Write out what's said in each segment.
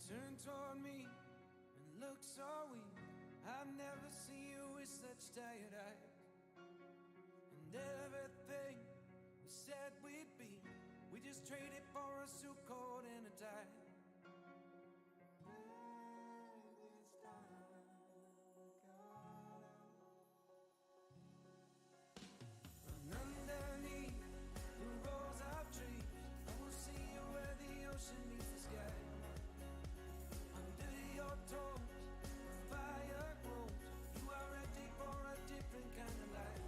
Turn toward me and look so weak. I've never seen you with such tired eyes. And everything we said we'd be, we just traded for a suit coat and a tie. And underneath the rows of trees, I will see you where the ocean meets the sky. Under your toes, the fire grows. You are ready for a different kind of life.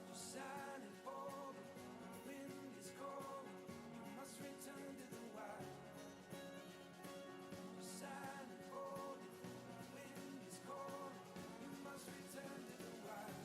You're shining for the wind is cold. You must return to the wild. You're shining for the wind is cold. You must return to the wild.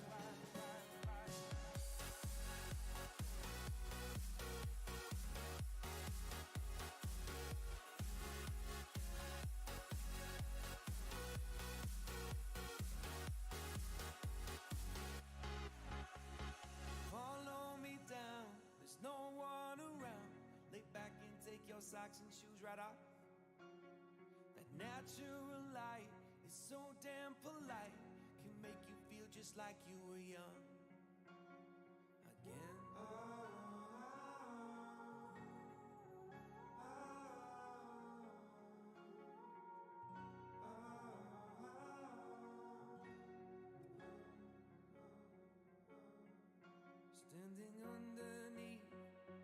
Follow me down, there's no one around. Lay back and take your socks and shoes right off. That natural light is so damn polite, can make you feel just like you were young again. Standing underneath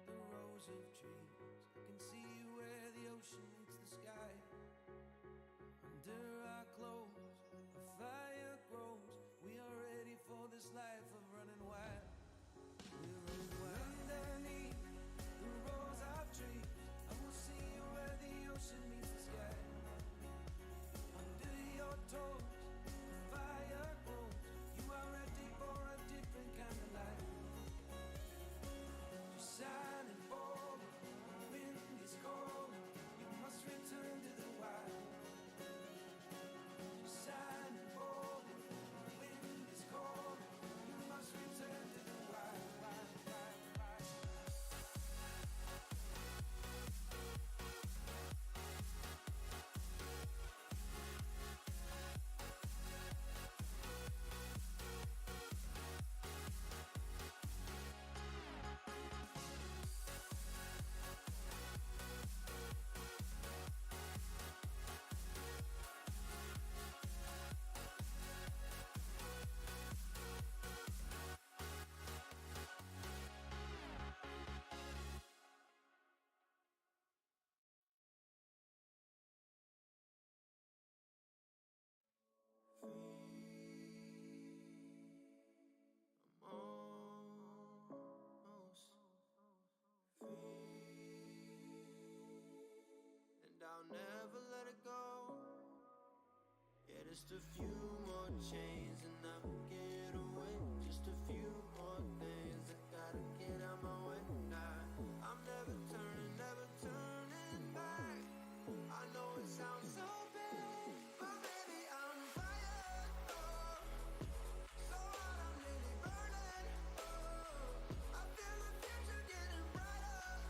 the rows of trees, I can see where the ocean meets the sky. Under our clothes, a fire grows. We are ready for this life of running wild. We're running wild. Underneath the rows of trees, I will see you where the ocean meets the sky. Under your toes, the fire grows. You are ready for a different kind of life. Shining forward, the wind is cold. You must return to the wild. Shining forward, the wind is cold. You must return to the wild. I'll never let it go. Yeah, just a few more chains and I'll get away. Just a few more things I gotta get out my way. Nah, I'm never turning back. I know it sounds so bad, but baby, I'm fired up. So hot, I'm really burning. Oh, I feel the future getting brighter.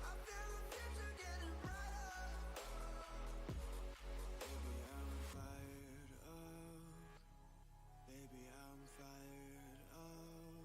I feel the future getting brighter. Baby, I'm fired up. Baby, I'm fired up.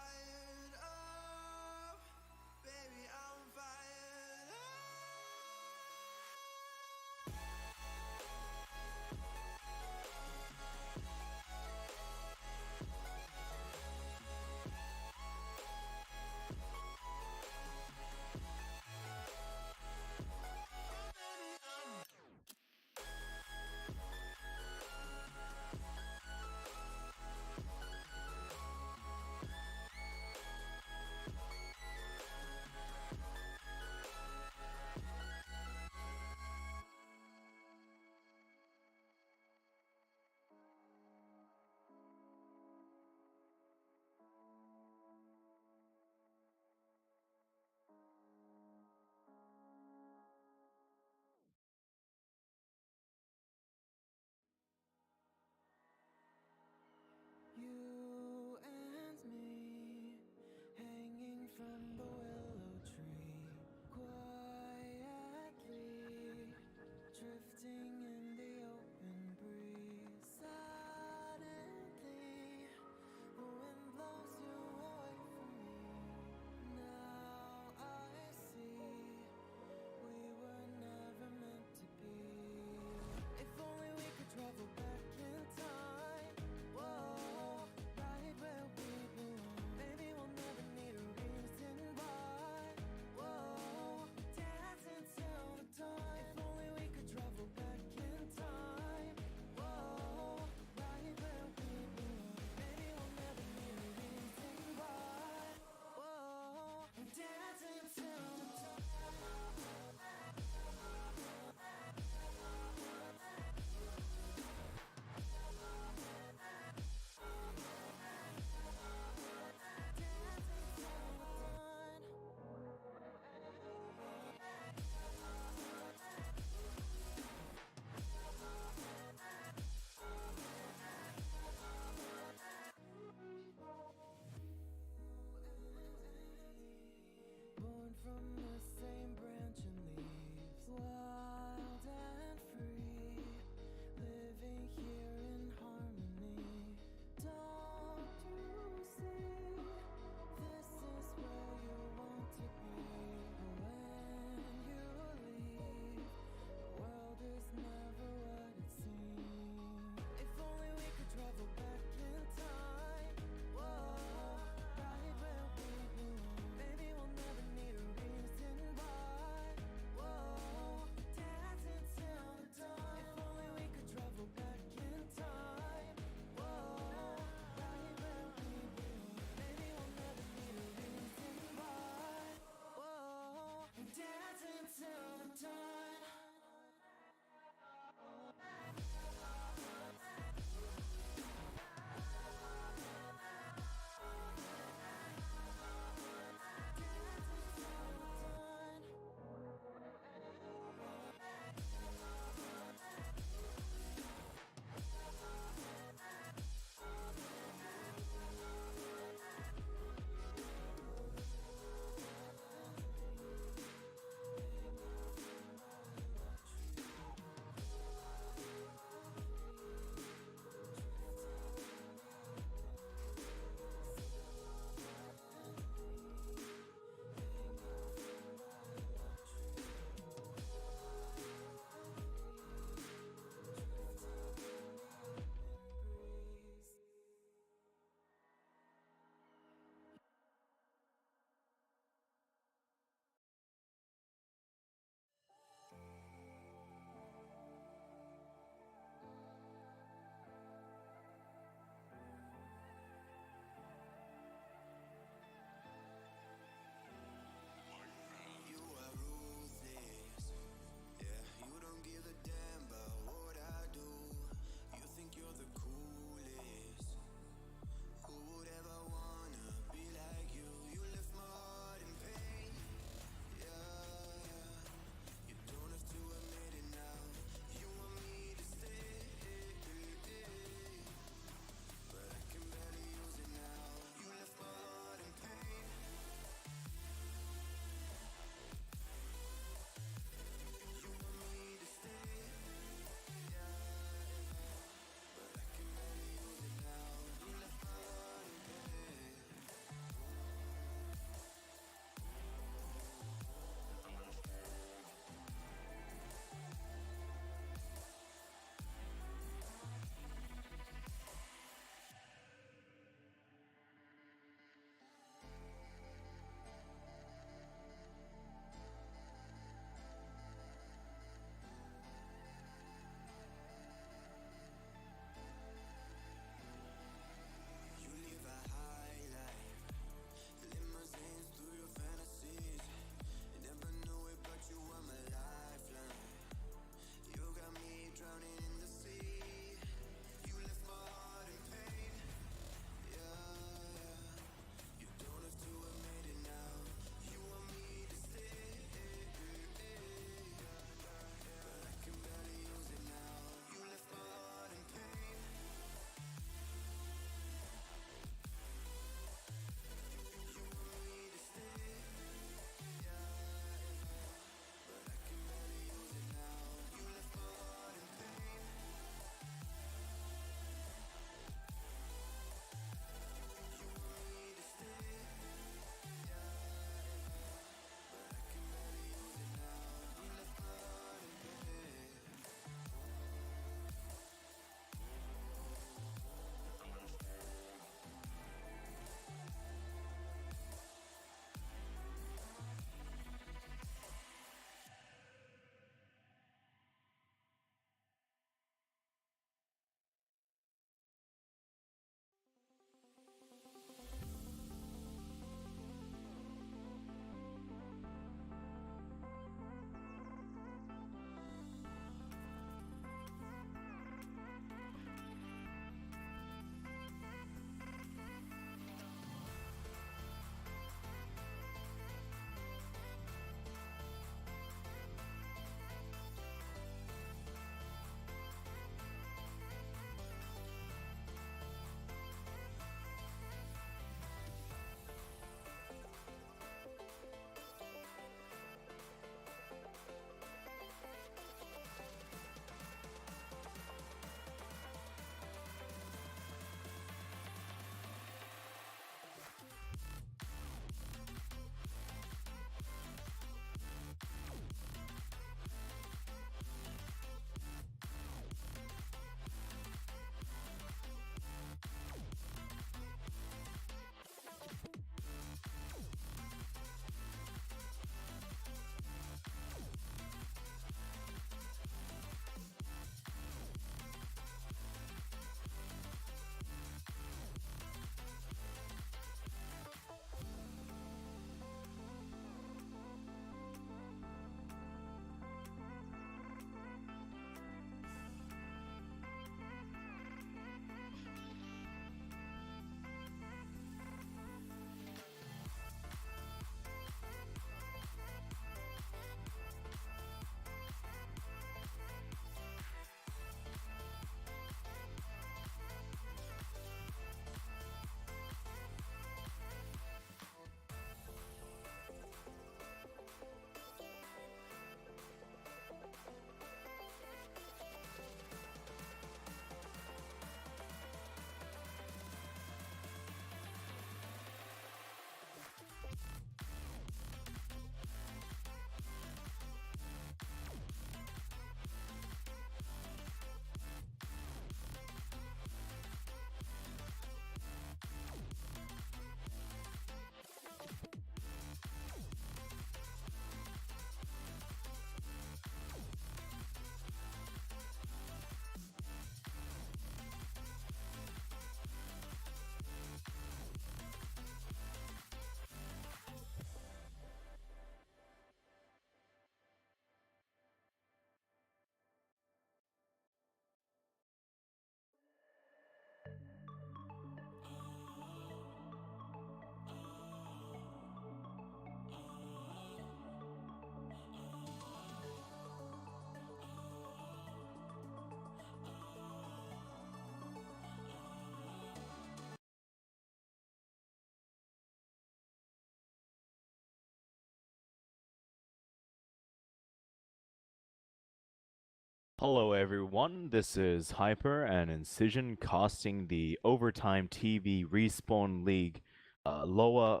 Hello, everyone. This is Hyper and Incision casting the Overtime TV Respawn League lower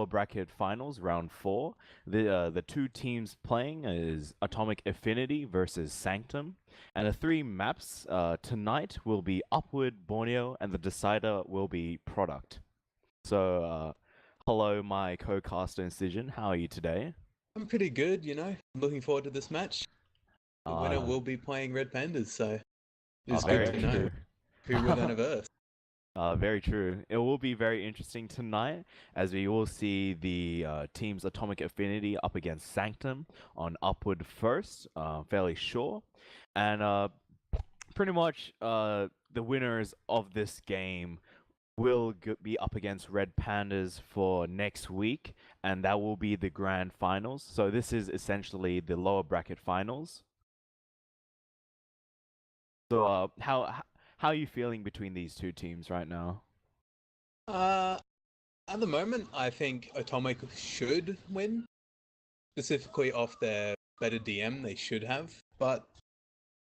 bracket finals, round four. The two teams playing is Atomic Affinity versus Sanctum, and the three maps tonight will be Upward, Borneo, and the decider will be Product. So, hello, my co-caster Incision. How are you today? I'm pretty good, you know. I'm looking forward to this match. The winner Uh, will be playing Red Pandas, so it's good very to know true. who we're going to verse. Very true. It will be very interesting tonight as we will see the teams Atomic Affinity up against Sanctum on Upward first, fairly sure. And pretty much the winners of this game will be up against Red Pandas for next week, and that will be the grand finals. So this is essentially the lower bracket finals. So how are you feeling between these two teams right now? At the moment, I think Atomic should win, specifically off their better DM. They should have, but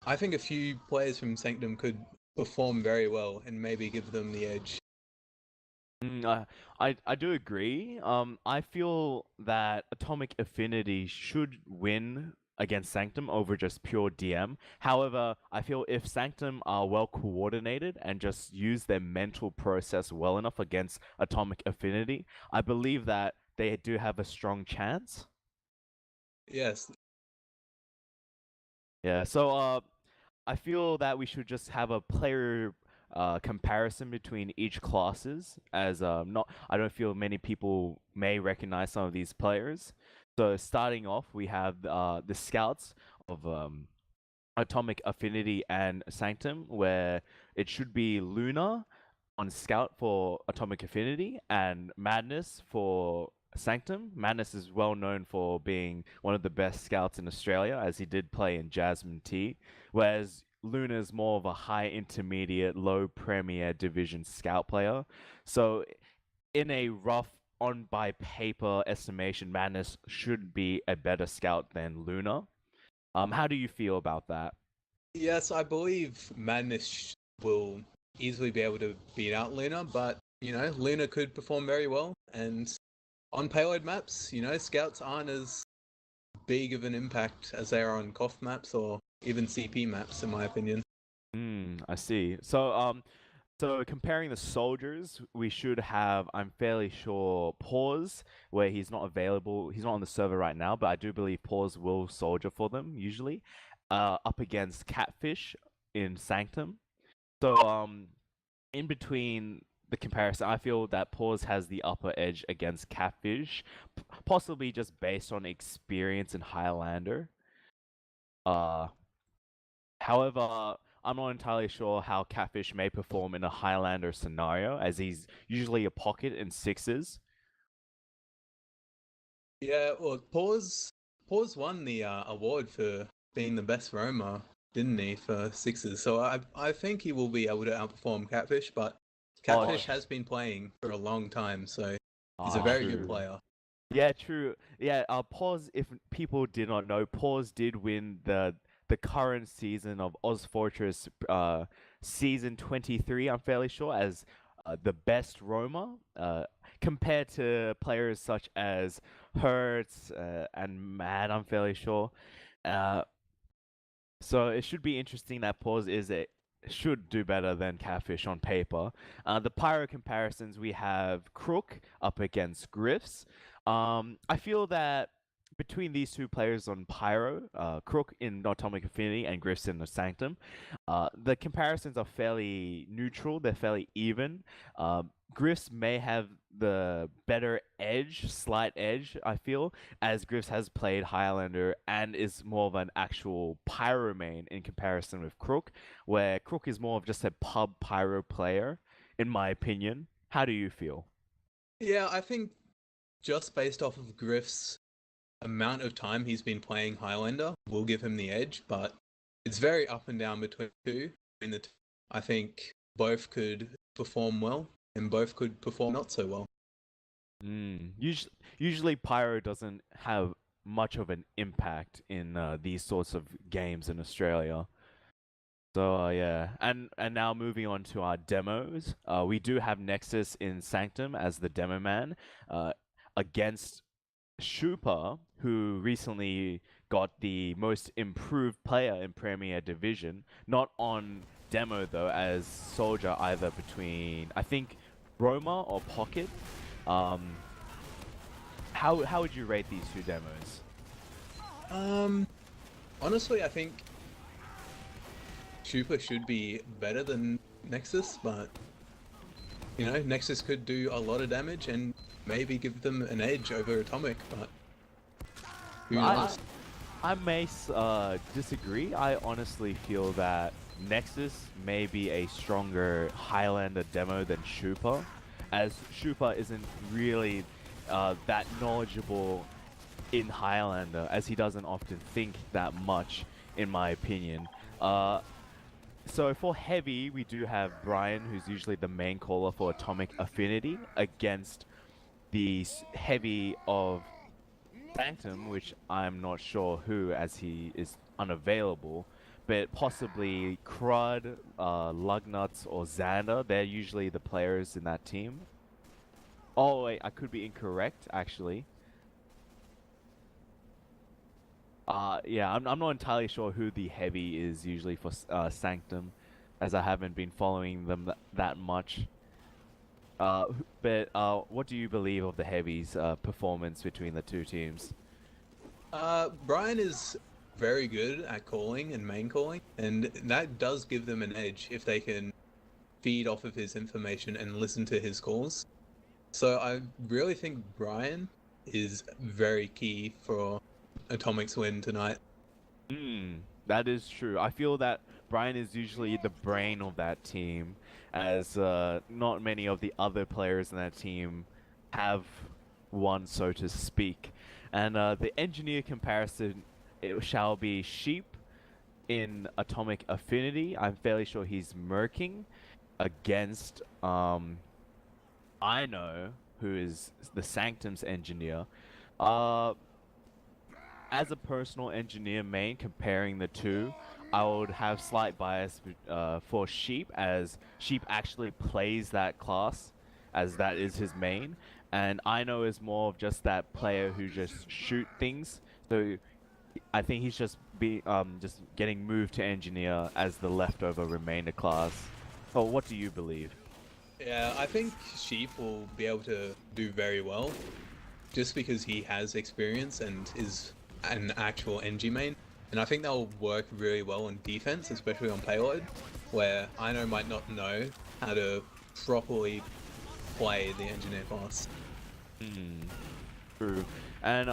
I think a few players from Sanctum could perform very well and maybe give them the edge. I do agree. I feel that Atomic Affinity should win against Sanctum over just pure DM. However, I feel if Sanctum are well coordinated and just use their mental process well enough against Atomic Affinity, I believe that they do have a strong chance. Yes. Yeah, so I feel that we should just have a player comparison between each classes, as not I don't feel many people may recognize some of these players. So starting off, we have the scouts of Atomic Affinity and Sanctum, where it should be Luna on Scout for Atomic Affinity and Madness for Sanctum. Madness is well known for being one of the best scouts in Australia, as he did play in Jasmine T, whereas Luna is more of a high intermediate, low premier division scout player. So, in a rough on by paper estimation, Madness should be a better scout than Luna. How do you feel about that? Yes, I believe Madness will easily be able to beat out Luna, but, you know, Luna could perform very well, and on payload maps, you know, scouts aren't as big of an impact as they are on COF maps or even CP maps, in my opinion. I see. So comparing the soldiers, we should have, I'm fairly sure, Pause, where he's not available. He's not on the server right now, but I do believe Pause will soldier for them usually. Up against Catfish in Sanctum. So in between the comparison, I feel that Pause has the upper edge against Catfish, possibly just based on experience in Highlander. Uh, However, I'm not entirely sure how Catfish may perform in a Highlander scenario, as he's usually a pocket in sixes. Yeah, well, Pause won the award for being the best roamer, didn't he, for sixes? So I think he will be able to outperform Catfish, but Oh, Catfish has been playing for a long time, so he's a ah, very good true. player. Yeah, true. Yeah, Pause, if people did not know, Pause did win the current season of Oz Fortress season 23, I'm fairly sure, as the best roamer, compared to players such as Hertz and Mad, I'm fairly sure. Uh, so it should be interesting that Pause is it should do better than Catfish on paper. The Pyro comparisons, we have Crook up against Griffs. I feel that between these two players on Pyro, Crook in Atomic Affinity and Griffs in the Sanctum, the comparisons are fairly neutral. They're fairly even. Griffs may have the better edge, slight edge, I feel, as Griffs has played Highlander and is more of an actual pyro main in comparison with Crook, where Crook is more of just a pub pyro player, in my opinion. How do you feel? Yeah, I think just based off of Griff's amount of time he's been playing Highlander will give him the edge, but it's very up and down between the two. I think both could perform well and both could perform not so well. Usually Pyro doesn't have much of an impact in these sorts of games in Australia. So yeah, and now moving on to our demos, we do have Nexus in Sanctum as the demo man, against Schuper, who recently got the most improved player in Premier Division, not on demo though, as Soldier either between I think Roma or Pocket. Um, how would you rate these two demos? Honestly, I think Super should be better than Nexus, but you know, Nexus could do a lot of damage and maybe give them an edge over Atomic, but who knows? I may disagree. I honestly feel that Nexus may be a stronger Highlander demo than Schuper, as Schuper isn't really that knowledgeable in Highlander, as he doesn't often think that much, in my opinion. So for Heavy, we do have Brian, who's usually the main caller for Atomic Affinity, against the Heavy of Sanctum, which I'm not sure who, as he is unavailable, but possibly Crud, Lugnuts, or Xander. They're usually the players in that team. Oh wait, I could be incorrect, actually. Yeah, I'm not entirely sure who the Heavy is usually for Sanctum, as I haven't been following them that much. But what do you believe of the Heavy's performance between the two teams? Brian is very good at calling and main calling, and that does give them an edge if they can feed off of his information and listen to his calls. So I really think Brian is very key for Atomic's win tonight. That is true. I feel that Brian is usually the brain of that team, as not many of the other players in that team have one, so to speak. And the engineer comparison, it shall be Sheep in Atomic Affinity. I'm fairly sure he's murking against Ino, who is the Sanctum's engineer. As a personal engineer main, comparing the two, I would have slight bias for Sheep, as Sheep actually plays that class, as that is his main, and Ino is more of just that player who just shoot things. So I think he's just getting moved to engineer as the leftover remainder class. Oh, what do you believe? Yeah, I think Sheep will be able to do very well, just because he has experience and is an actual NG main. And I think that'll work really well on defense, especially on payload, where Ino might not know how to properly play the engineer class. True. And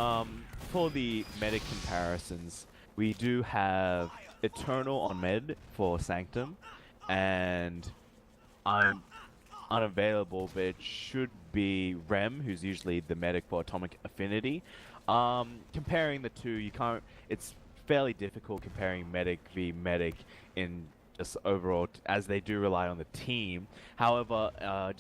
for the medic comparisons, we do have Eternal on med for Sanctum, and I'm unavailable, but it should be Rem, who's usually the medic for Atomic Affinity. Comparing the two, you can't. It's fairly difficult comparing medic v medic in just overall, as they do rely on the team. However, I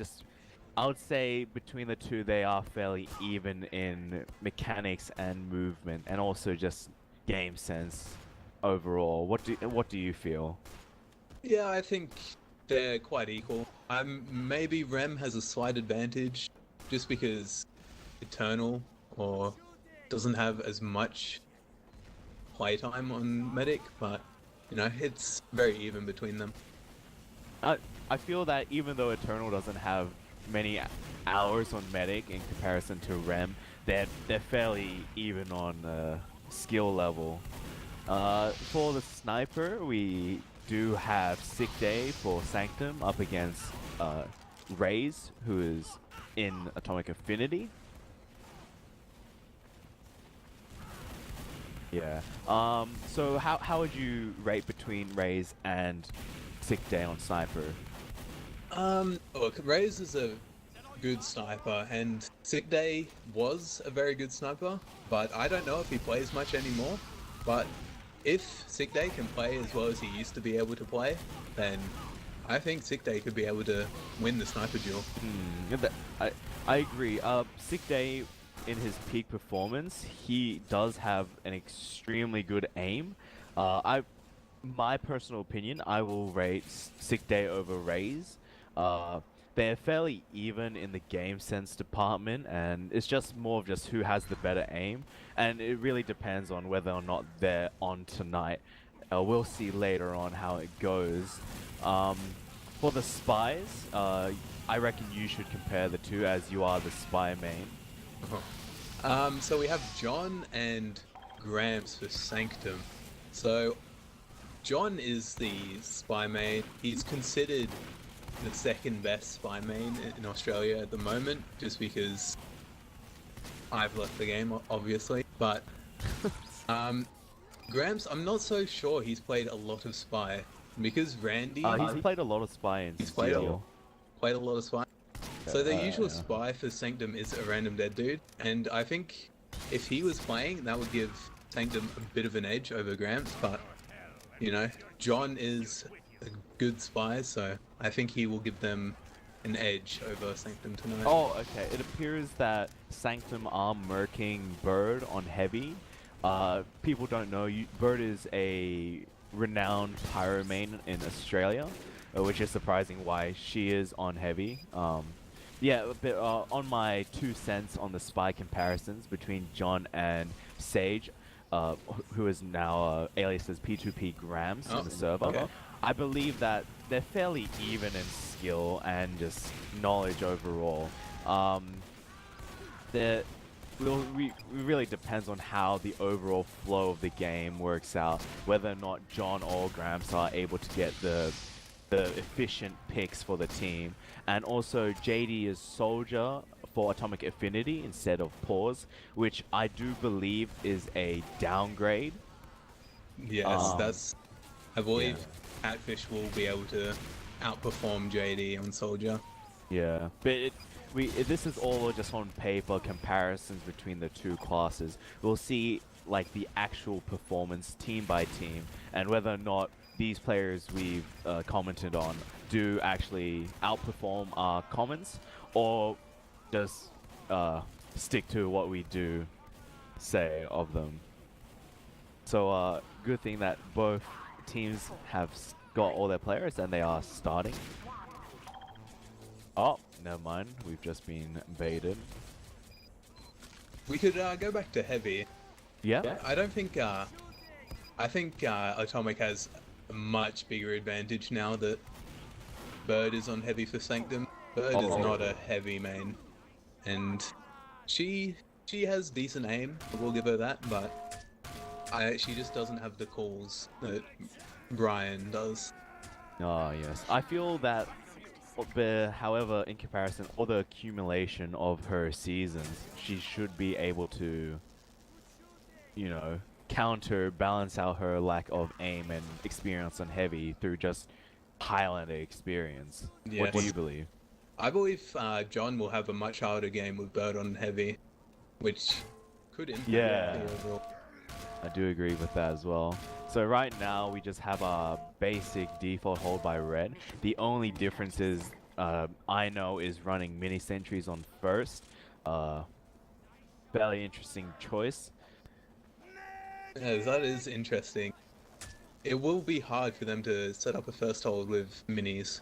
would say between the two, they are fairly even in mechanics and movement, and also just game sense overall. What do you feel? Yeah, I think they're quite equal. Maybe Rem has a slight advantage, just because Eternal or doesn't have as much playtime on medic, but you know, it's very even between them. I feel that even though Eternal doesn't have many hours on medic in comparison to Rem, they're fairly even on skill level. For the sniper, we do have Sick Day for Sanctum up against Raze, who is in Atomic Affinity. Yeah. So how would you rate between Raze and Sick Day on sniper? Look, Raze is a good sniper, and Sick Day was a very good sniper, but I don't know if he plays much anymore. But if Sick Day can play as well as he used to be able to play, then I think Sick Day could be able to win the sniper duel. I agree. Sick Day in his peak performance, he does have an extremely good aim. My personal opinion, I will rate Sick Day over Raze. Uh, they're fairly even in the game sense department, and it's just more of just who has the better aim, and it really depends on whether or not they're on tonight. We'll see later on how it goes. Um, for the spies, I reckon you should compare the two as you are the spy main. So we have John and Gramps for Sanctum. So John is the spy main. He's considered the second best spy main in Australia at the moment, just because I've left the game, obviously. But Gramps, I'm not so sure he's played a lot of spy, because Randy... he's played a lot of spy in He's Steel. played a lot of spy. So the usual spy for Sanctum is a random dead dude, and I think if he was playing, that would give Sanctum a bit of an edge over Gramps, but, you know, John is a good spy, so I think he will give them an edge over Sanctum tonight. Oh, okay. It appears that Sanctum are murking Bird on heavy. People don't know, Bird is a renowned pyro main in Australia, which is surprising why she is on heavy. Yeah, but on my 2 cents on the spy comparisons between John and Sage, who is now aliased as P2P Grams in the server, okay. I believe that they're fairly even in skill and just knowledge overall. It really depends on how the overall flow of the game works out, whether or not John or Gramps are able to get the efficient picks for the team. And also JD is Soldier for Atomic Affinity instead of Pause, which I do believe is a downgrade. Yes, I believe Catfish will be able to outperform JD on Soldier. Yeah, but this is all just on paper comparisons between the two classes. We'll see like the actual performance team by team, and whether or not these players we've commented on do actually outperform our comments, or just stick to what we do say of them. So good thing that both teams have got all their players and they are starting. Oh, never mind. We've just been baited. We could go back to heavy. Yeah? I don't think... I think Atomic has a much bigger advantage now that Bird is on heavy for Sanctum. Bird is not a heavy main, and she has decent aim, we'll give her that, but she just doesn't have the calls that Brian does. Oh, yes. I feel that, however, in comparison, or the accumulation of her seasons, she should be able to, you know, balance out her lack of aim and experience on heavy through just Highlander experience. Yes. What do you believe? I believe John will have a much harder game with Bird on heavy, which could impact the overall. I do agree with that as well. So right now we just have a basic default hold by red. The only difference is I know is running mini sentries on first. Fairly interesting choice. Yes, that is interesting. It will be hard for them to set up a first hold with minis,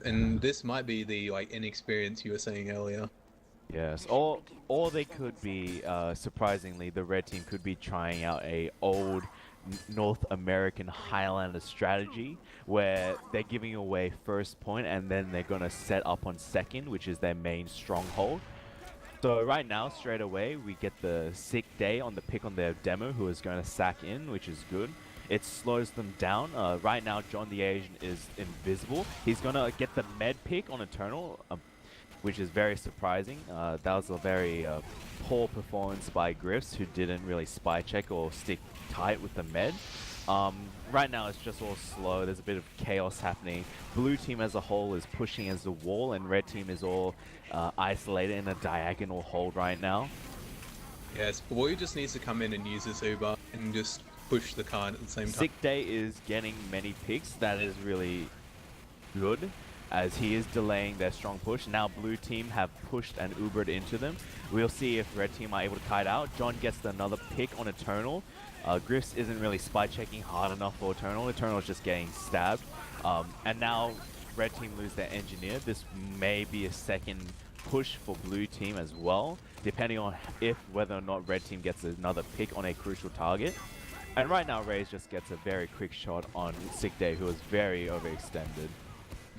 and this might be the inexperience you were saying earlier. Yes, or they could be surprisingly, the red team could be trying out a old North American Highlander strategy where they're giving away first point and then they're gonna set up on second, which is their main stronghold. So right now, straight away, we get the Sick Day on the pick on their demo, who is going to sack in, which is good. It slows them down. Right now, John the Asian is invisible. He's going to get the med pick on Eternal, which is very surprising. That was a very poor performance by Griffs, who didn't really spy check or stick tight with the med. Right now it's just all slow. There's a bit of chaos happening. Blue team as a whole is pushing as a wall, and red team is all isolated in a diagonal hold right now. Yes, Boy just needs to come in and use his Uber and just push the card at the same time. Sick Day is getting many picks. That is really good. as he is delaying their strong push. Now blue team have pushed and Ubered into them. We'll see if red team are able to kite out. John gets another pick on Eternal. Griffs isn't really spy checking hard enough for Eternal. Eternal is just getting stabbed. And now red team lose their engineer. This may be a second push for blue team as well, depending on whether or not red team gets another pick on a crucial target. And right now Raze just gets a very quick shot on Sick Day, who was very overextended.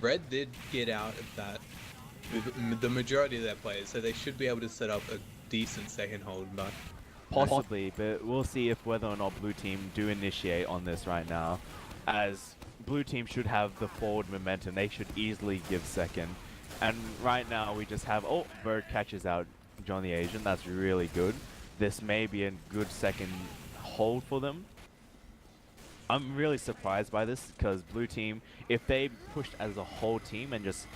Red did get out of that with the majority of their players, so they should be able to set up a decent second hold, but Possibly, but we'll see if whether or not blue team do initiate on this right now, as blue team should have the forward momentum. They should easily give second. And right now we just have, oh, Bird catches out John the Asian. That's really good. This may be a good second hold for them. I'm really surprised by this because blue team, if they pushed as a whole team and just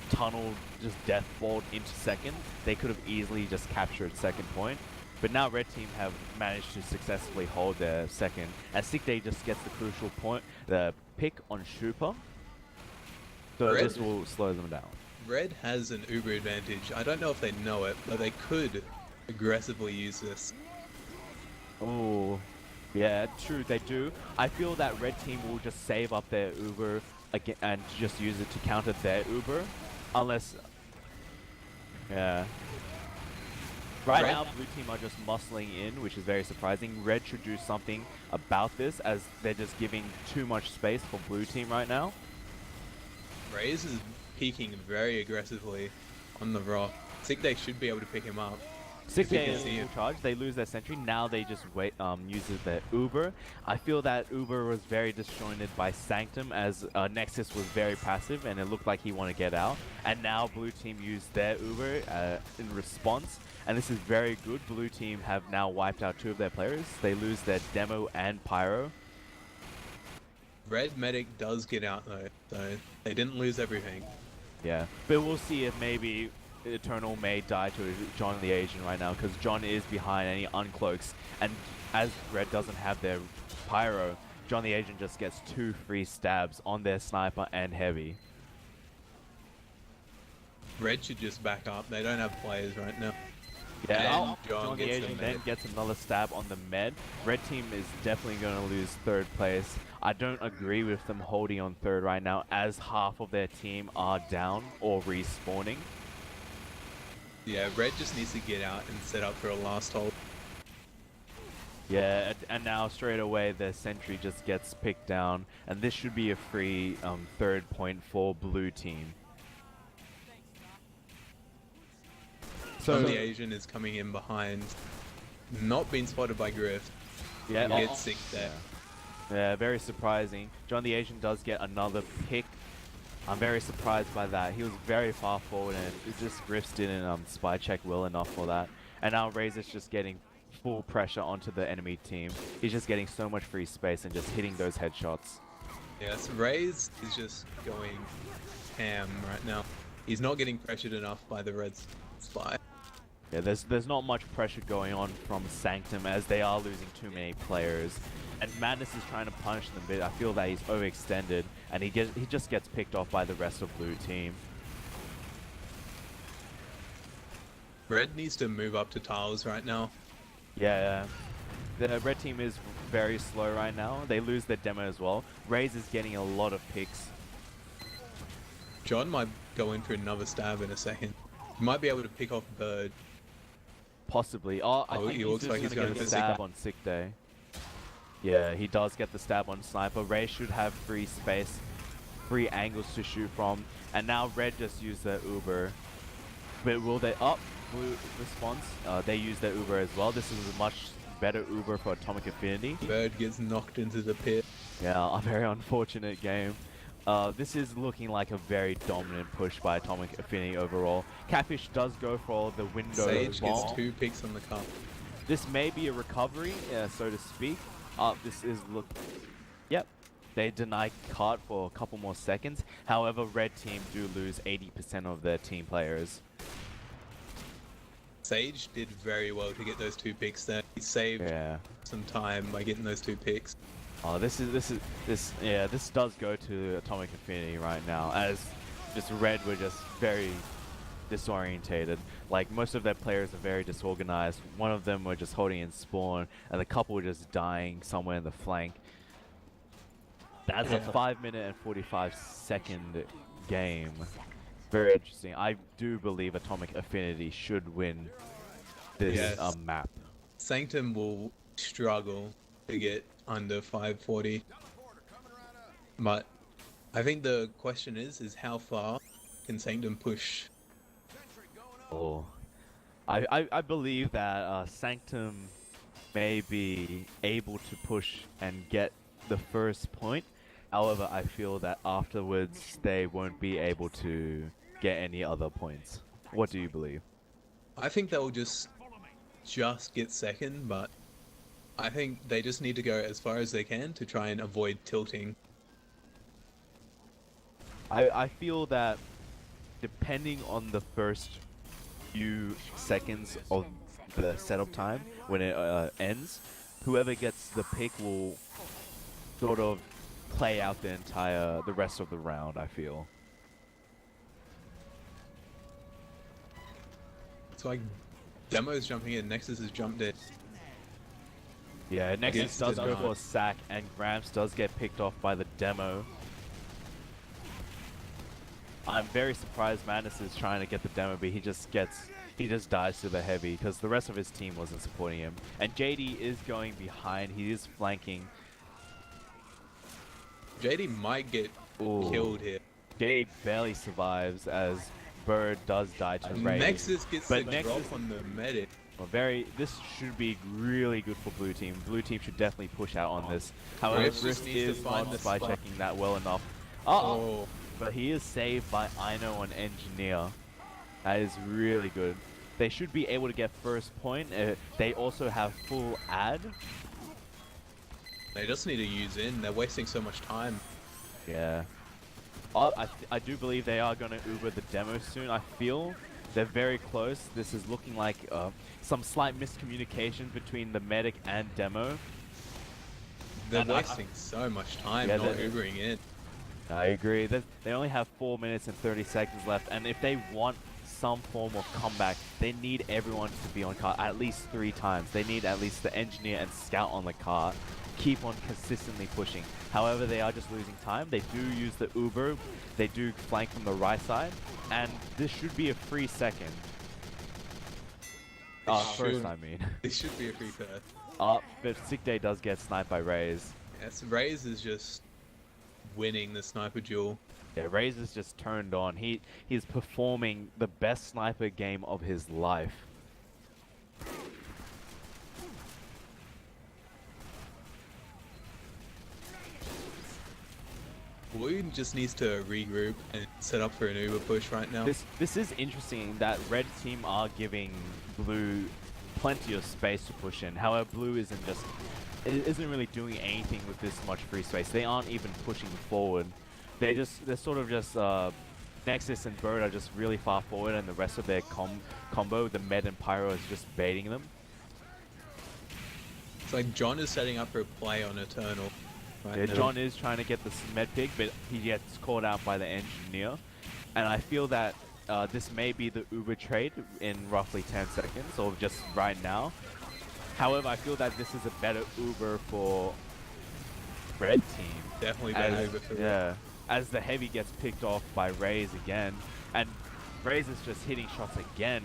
tunneled, just deathballed into second, they could have easily just captured second point. But now red team have managed to successfully hold their second, and Sick Day just gets the crucial point, the pick on Shupa. So this will slow them down. Red has an Uber advantage. I don't know if they know it, but they could aggressively use this. Oh, yeah, true, they do. I feel that red team will just save up their Uber again and just use it to counter their Uber, unless, yeah. Right now, blue team are just muscling in, which is very surprising. Red should do something about this, as they're just giving too much space for blue team right now. Raze is peeking very aggressively on the rock. Sick Day should be able to pick him up. Sick Day is full charge. They lose their sentry. Now they just uses their Uber. I feel that Uber was very disjointed by Sanctum, as Nexus was very passive and it looked like he wanted to get out. And now blue team used their Uber in response. And this is very good. Blue team have now wiped out 2 of their players. They lose their Demo and Pyro. Red Medic does get out though, so they didn't lose everything. Yeah, but we'll see if maybe Eternal may die to John the Asian right now, because John is behind and he uncloaks. And as Red doesn't have their Pyro, John the Asian just gets 2 free stabs on their sniper and heavy. Red should just back up. They don't have players right now. Yeah, John the Asian then gets another stab on the med. Red team is definitely going to lose 3rd place. I don't agree with them holding on 3rd right now, as half of their team are down or respawning. Yeah, Red just needs to get out and set up for a last hold. Yeah, and now straight away their sentry just gets picked down, and this should be a free 3rd point for blue team. So the Asian is coming in behind, not being spotted by Griff. Yeah, he gets Sick there. Yeah, very surprising. John the Asian does get another pick. I'm very surprised by that. He was very far forward, and it just Griffs didn't spy check well enough for that. And now Razor's just getting full pressure onto the enemy team. He's just getting so much free space and just hitting those headshots. Yes, Raze is just going ham right now. He's not getting pressured enough by the Red spy. Yeah, there's not much pressure going on from Sanctum, as they are losing too many players. And Madness is trying to punish them, but I feel that he's overextended, and he just gets picked off by the rest of blue team. Red needs to move up to tiles right now. Yeah, the red team is very slow right now. They lose their Demo as well. Raze is getting a lot of picks. John might go in for another stab in a second. He might be able to pick off Bird. Possibly. Oh, I think he looks like he's going to for stab on Sick Day. Yeah, he does get the stab on Sniper. Ray should have free space, free angles to shoot from. And now Red just used their Uber. But will they... Oh, blue response. They use their Uber as well. This is a much better Uber for Atomic Affinity. Bird gets knocked into the pit. Yeah, a very unfortunate game. This is looking like a very dominant push by Atomic Affinity overall. Catfish does go for the window Sage bomb. gets 2 picks on the cup. This may be a recovery, so to speak. This is Yep. They deny cut for a couple more seconds. However, red team do lose 80% of their team players. Sage did very well to get those 2 picks there. He saved some time by getting those 2 picks. Oh, this does go to Atomic Affinity right now, as just Red were just very disorientated. Like, most of their players are very disorganized. One of them were just holding in spawn, and the couple were just dying somewhere in the flank. That's a 5-minute and 45-second game. Very interesting. I do believe Atomic Affinity should win this map. Sanctum will struggle to get under 540. But I think the question is how far can Sanctum push? Oh, I believe that Sanctum may be able to push and get the first point. However, I feel that afterwards they won't be able to get any other points. What do you believe? I think they'll just get second, but I think they just need to go as far as they can to try and avoid tilting. I feel that depending on the first few seconds of the setup time when it ends, whoever gets the pick will sort of play out the rest of the round, I feel. It's like Demo's jumping in, Nexus has jumped in. Yeah, Nexus does go for a sack, and Gramps does get picked off by the Demo. I'm very surprised Madness is trying to get the Demo, but he just dies to the heavy because the rest of his team wasn't supporting him. And JD is going behind, he is flanking. JD might get killed here. JD barely survives as Bird does die to Ray. Nexus gets the drop on the medic. This should be really good for Blue Team. Blue Team should definitely push out on this. However, Rift is lost by checking that well enough. But he is saved by Ino and Engineer. That is really good. They should be able to get first point. They also have full ad. They just need to use in. They're wasting so much time. Yeah. I do believe they are going to Uber the Demo soon. I feel they're very close. This is looking like some slight miscommunication between the medic and Demo. They're wasting so much time not Ubering in. I agree. They only have 4 minutes and 30 seconds left, and if they want some form of comeback, they need everyone to be on car at least 3 times. They need at least the Engineer and Scout on the car. Keep on consistently pushing. However, they are just losing time. They do use the Uber. They do flank from the right side, and this should be a free second. First, I mean. This should be a free first. But Sick Day does get sniped by Raze. Yes, Raze is just winning the sniper duel. Yeah, Raze is just turned on. He's performing the best sniper game of his life. Blue just needs to regroup and set up for an Uber push right now. This is interesting that Red team are giving Blue plenty of space to push in. However, Blue isn't really doing anything with this much free space. They aren't even pushing forward. They're sort of just Nexus and Bird are just really far forward, and the rest of their combo, the Med and Pyro, is just baiting them. It's like John is setting up for a play on Eternal. Yeah, John is trying to get the med pick, but he gets caught out by the Engineer. And I feel that this may be the Uber trade in roughly 10 seconds, or just right now. However, I feel that this is a better Uber for Red Team. Definitely better Uber for Red. Yeah, as the Heavy gets picked off by Raze again. And Raze is just hitting shots again.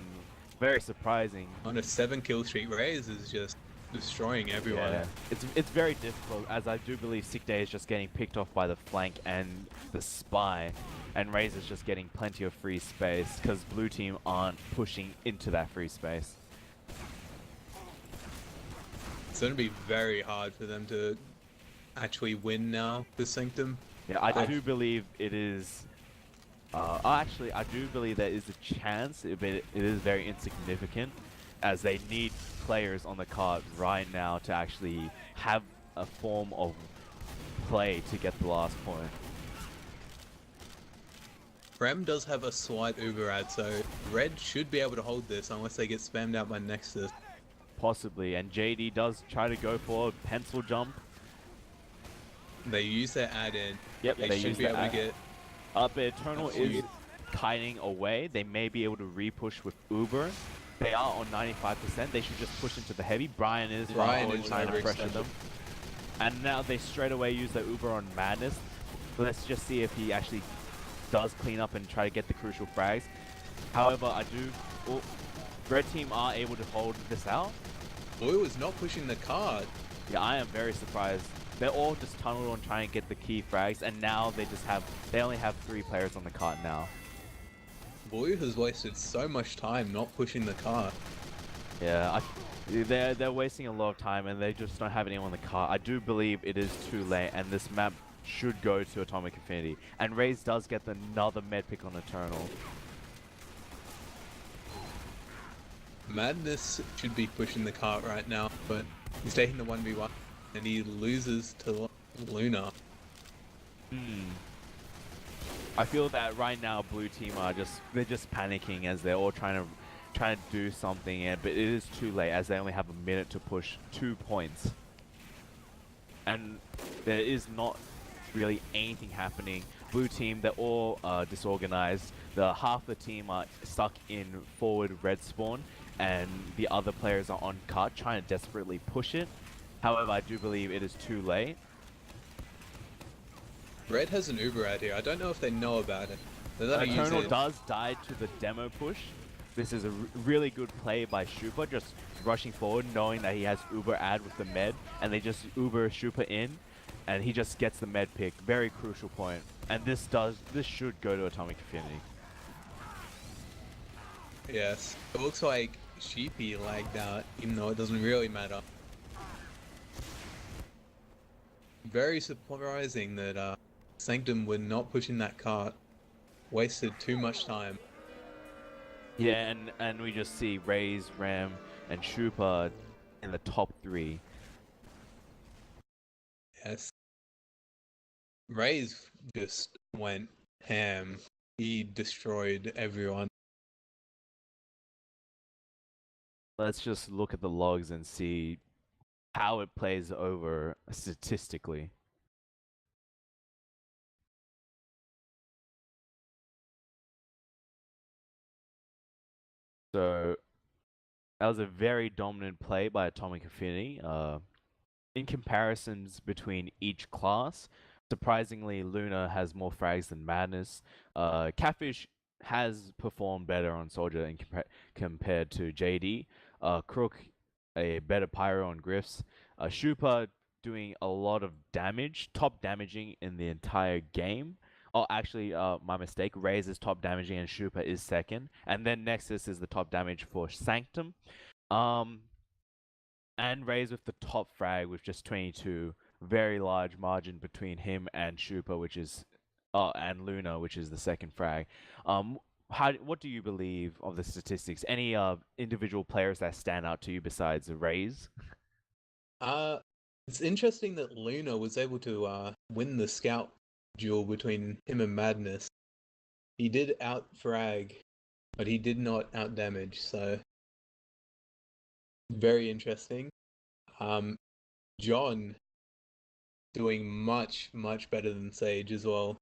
Very surprising. On a 7-kill streak, Raze is just destroying everyone. Yeah. It's very difficult, as I do believe Sick Day is just getting picked off by the flank and the Spy, and Raze is just getting plenty of free space because Blue Team aren't pushing into that free space. It's going to be very hard for them to actually win now, the Sanctum. Yeah, I do believe it is... actually, I do believe there is a chance, but it is very insignificant, as they need players on the card right now to actually have a form of play to get the last point. Prem does have a slight Uber ad, so Red should be able to hold this unless they get spammed out by Nexus. Possibly, and JD does try to go for a pencil jump. They use their add-in. Yep, They they should use be the able to get. But Eternal That's is huge. kiting away. They may be able to re-push with Uber. They are on 95%. They should just push into the heavy. Brian is Brian forward is trying to pressure overextended. them. And now they straight away use the Uber on Madness. Let's just see if he actually does clean up and try to get the crucial frags. However, Red team are able to hold this out. Blue is not pushing the card. Yeah, I am very surprised. They're all just tunneled on trying to get the key frags, and now they only have 3 players on the cart now. Blue has wasted so much time not pushing the card. Yeah, they're wasting a lot of time, and they just don't have anyone on the cart. I do believe it is too late, and this map should go to Atomic Affinity. And Raze does get another med pick on Eternal. Madness should be pushing the cart right now, but he's taking the 1v1 and he loses to Luna. I feel that right now Blue team they're just panicking as they're all trying to do something, but it is too late as they only have a minute to push 2 points. And there is not really anything happening. Blue team, they're all disorganized. Half the team are stuck in forward red spawn, and the other players are on cart trying to desperately push it. However, I do believe it is too late. Red has an Uber out here. I don't know if they know about it. They're gonna use Eternal it. does die to the demo push. This is a really good play by Shupa, just rushing forward, knowing that he has Uber add with the med, and they just Uber Shupa in, and he just gets the med pick. Very crucial point. And this should go to Atomic Affinity. Yes. It looks like Sheepy lagged out, even though it doesn't really matter. Very surprising that Sanctum were not pushing that cart. Wasted too much time. Yeah, and we just see Raze, Ram, and Shupa in the top 3. Yes. Raze just went ham. He destroyed everyone. Let's just look at the logs and see how it plays over statistically. So that was a very dominant play by Atomic Affinity. In comparisons between each class, surprisingly, Luna has more frags than Madness. Catfish has performed better on Soldier compared to JD. Crook, a better Pyro on Griffs. Shupa doing a lot of damage, top damaging in the entire game. Oh, actually, my mistake. Raze is top damaging and Shupa is second. And then Nexus is the top damage for Sanctum. And Raze with the top frag with just 22. Very large margin between him and Shupa, and Luna, which is the second frag. What do you believe of the statistics? Any individual players that stand out to you besides Raze? It's interesting that Luna was able to win the scout duel between him and Madness. He did out frag, but he did not out damage, so very interesting. John doing much better than Sage as well.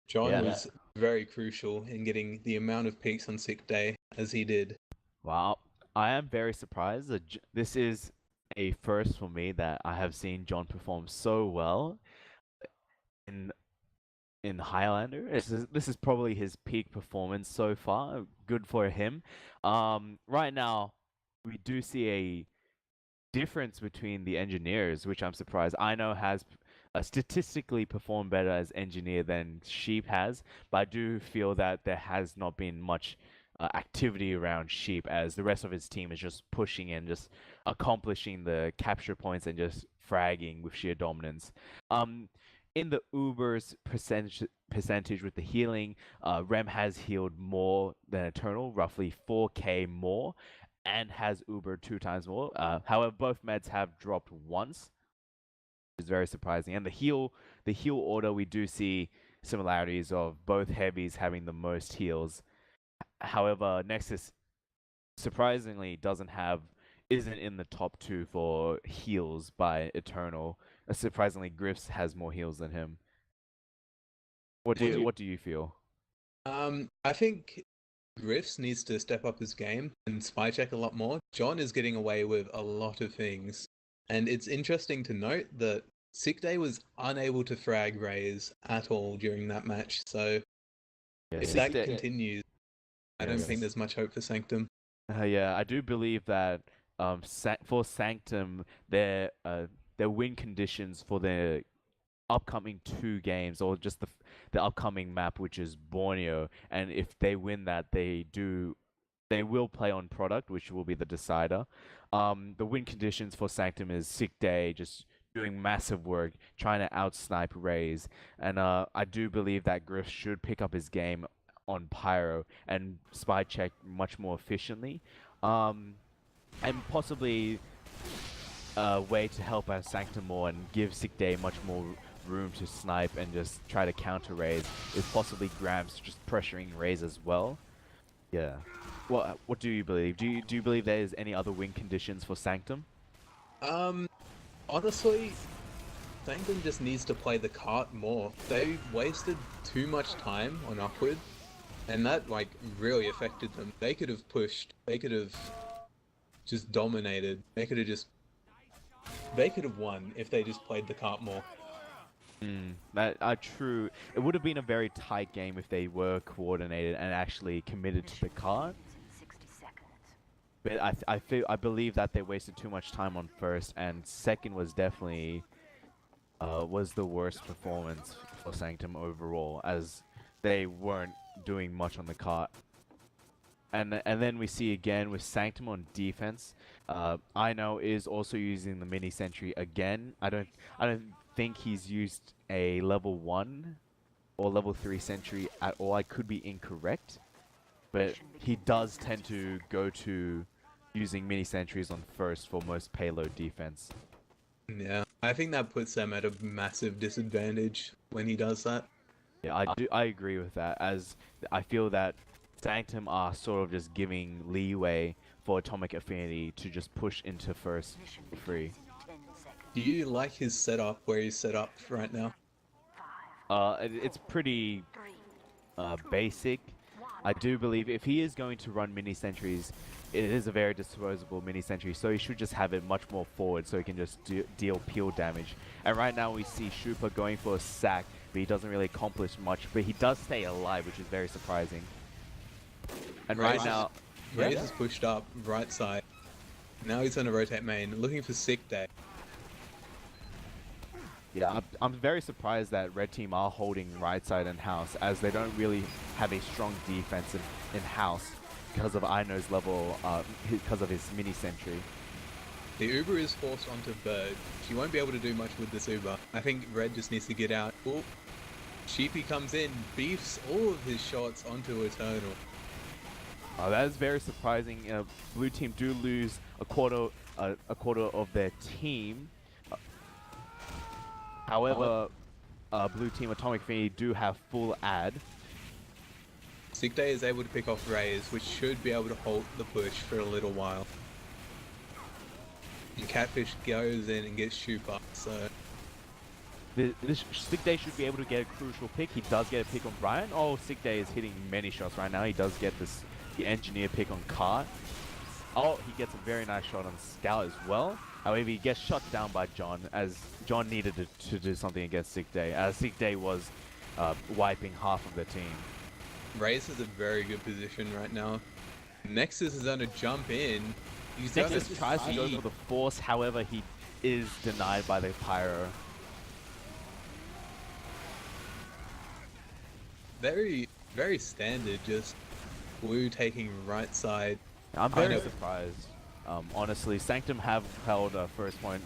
John was very crucial in getting the amount of peaks on sick day as he did. Wow, I am very surprised. This is a first for me that I have seen John perform so well in Highlander. This is probably his peak performance so far. Good for him. Right now, we do see a difference between the engineers, which I'm surprised. I know has statistically performed better as engineer than Sheep has, but I do feel that there has not been much activity around Sheep as the rest of his team is just pushing and just accomplishing the capture points and just fragging with sheer dominance. In the Uber's percentage with the healing, Rem has healed more than Eternal, roughly 4k more, and has Uber 2 times more. However, both meds have dropped once, which is very surprising. And the heal order, we do see similarities of both heavies having the most heals. However, Nexus surprisingly doesn't have isn't in the top 2 for heals by Eternal. Surprisingly, Griff's has more heals than him. What do you feel? I think Griff's needs to step up his game and spy check a lot more. John is getting away with a lot of things. And it's interesting to note that Sick Day was unable to frag Raze at all during that match. So Yeah, if Sick that Day- continues, I don't think there's much hope for Sanctum. Yeah, I do believe that for Sanctum, their win conditions for their upcoming 2 games, or just the upcoming map, which is Borneo, and if they win that, they will play on product, which will be the decider. The win conditions for Sanctum is Sick Day, just doing massive work, trying to outsnipe Raze, and I do believe that Griff should pick up his game on Pyro and spy check much more efficiently, and possibly a way to help out Sanctum more and give Sick Day much more room to snipe and just try to counter Raze is possibly Grams just pressuring Raze as well. Yeah. What do you believe? Do you believe there is any other win conditions for Sanctum? Honestly, Sanctum just needs to play the cart more. They wasted too much time on Upward, and that like really affected them. They could have pushed. They could have just dominated. They could have won if they just played the cart more. True. It would have been a very tight game if they were coordinated and actually committed to the card. But I believe that they wasted too much time on first, and second was definitely was the worst performance for Sanctum overall, as they weren't doing much on the cart. And then we see again with Sanctum on defense. I know is also using the mini sentry again. I don't think he's used a level 1 or level 3 sentry at all. I could be incorrect, but he does tend to go to using mini sentries on first for most payload defense. Yeah, I think that puts them at a massive disadvantage when he does that. Yeah, I agree with that, as I feel that Sanctum are sort of just giving leeway for Atomic Affinity to just push into first for free. Do you like his setup where he's set up right now? It's pretty basic. I do believe if he is going to run mini sentries, it is a very disposable mini sentry, so he should just have it much more forward so he can just deal peel damage. And right now we see Shupa going for a sack, but he doesn't really accomplish much, but he does stay alive, which is very surprising. And right now, Raze is pushed up right side. Now he's on a rotate main, looking for Sick Day. Yeah, I'm very surprised that Red Team are holding right side and house, as they don't really have a strong defense in house because of Aino's level, because of his mini sentry. The Uber is forced onto Bird. She won't be able to do much with this Uber. I think Red just needs to get out. Oh, Sheepy comes in, beefs all of his shots onto Eternal. That is very surprising. Blue Team do lose a quarter of their team. However, Blue Team Atomic Affinity do have full ad. Sick Day is able to pick off Raze, which should be able to halt the push for a little while. And Catfish goes in and gets Shupa, so... This Sick Day should be able to get a crucial pick. He does get a pick on Brian. Oh, Sick Day is hitting many shots right now. He does get the engineer pick on Cart. Oh, he gets a very nice shot on Scout as well. However, he gets shot down by John, as John needed to do something against Sick Day, as Sick Day was wiping half of the team. Raze is a very good position right now. Nexus is going to jump in. Nexus tries to go for the Force, however, he is denied by the Pyro. Very, very standard, just Blue taking right side. I'm very surprised. Honestly, Sanctum have held first point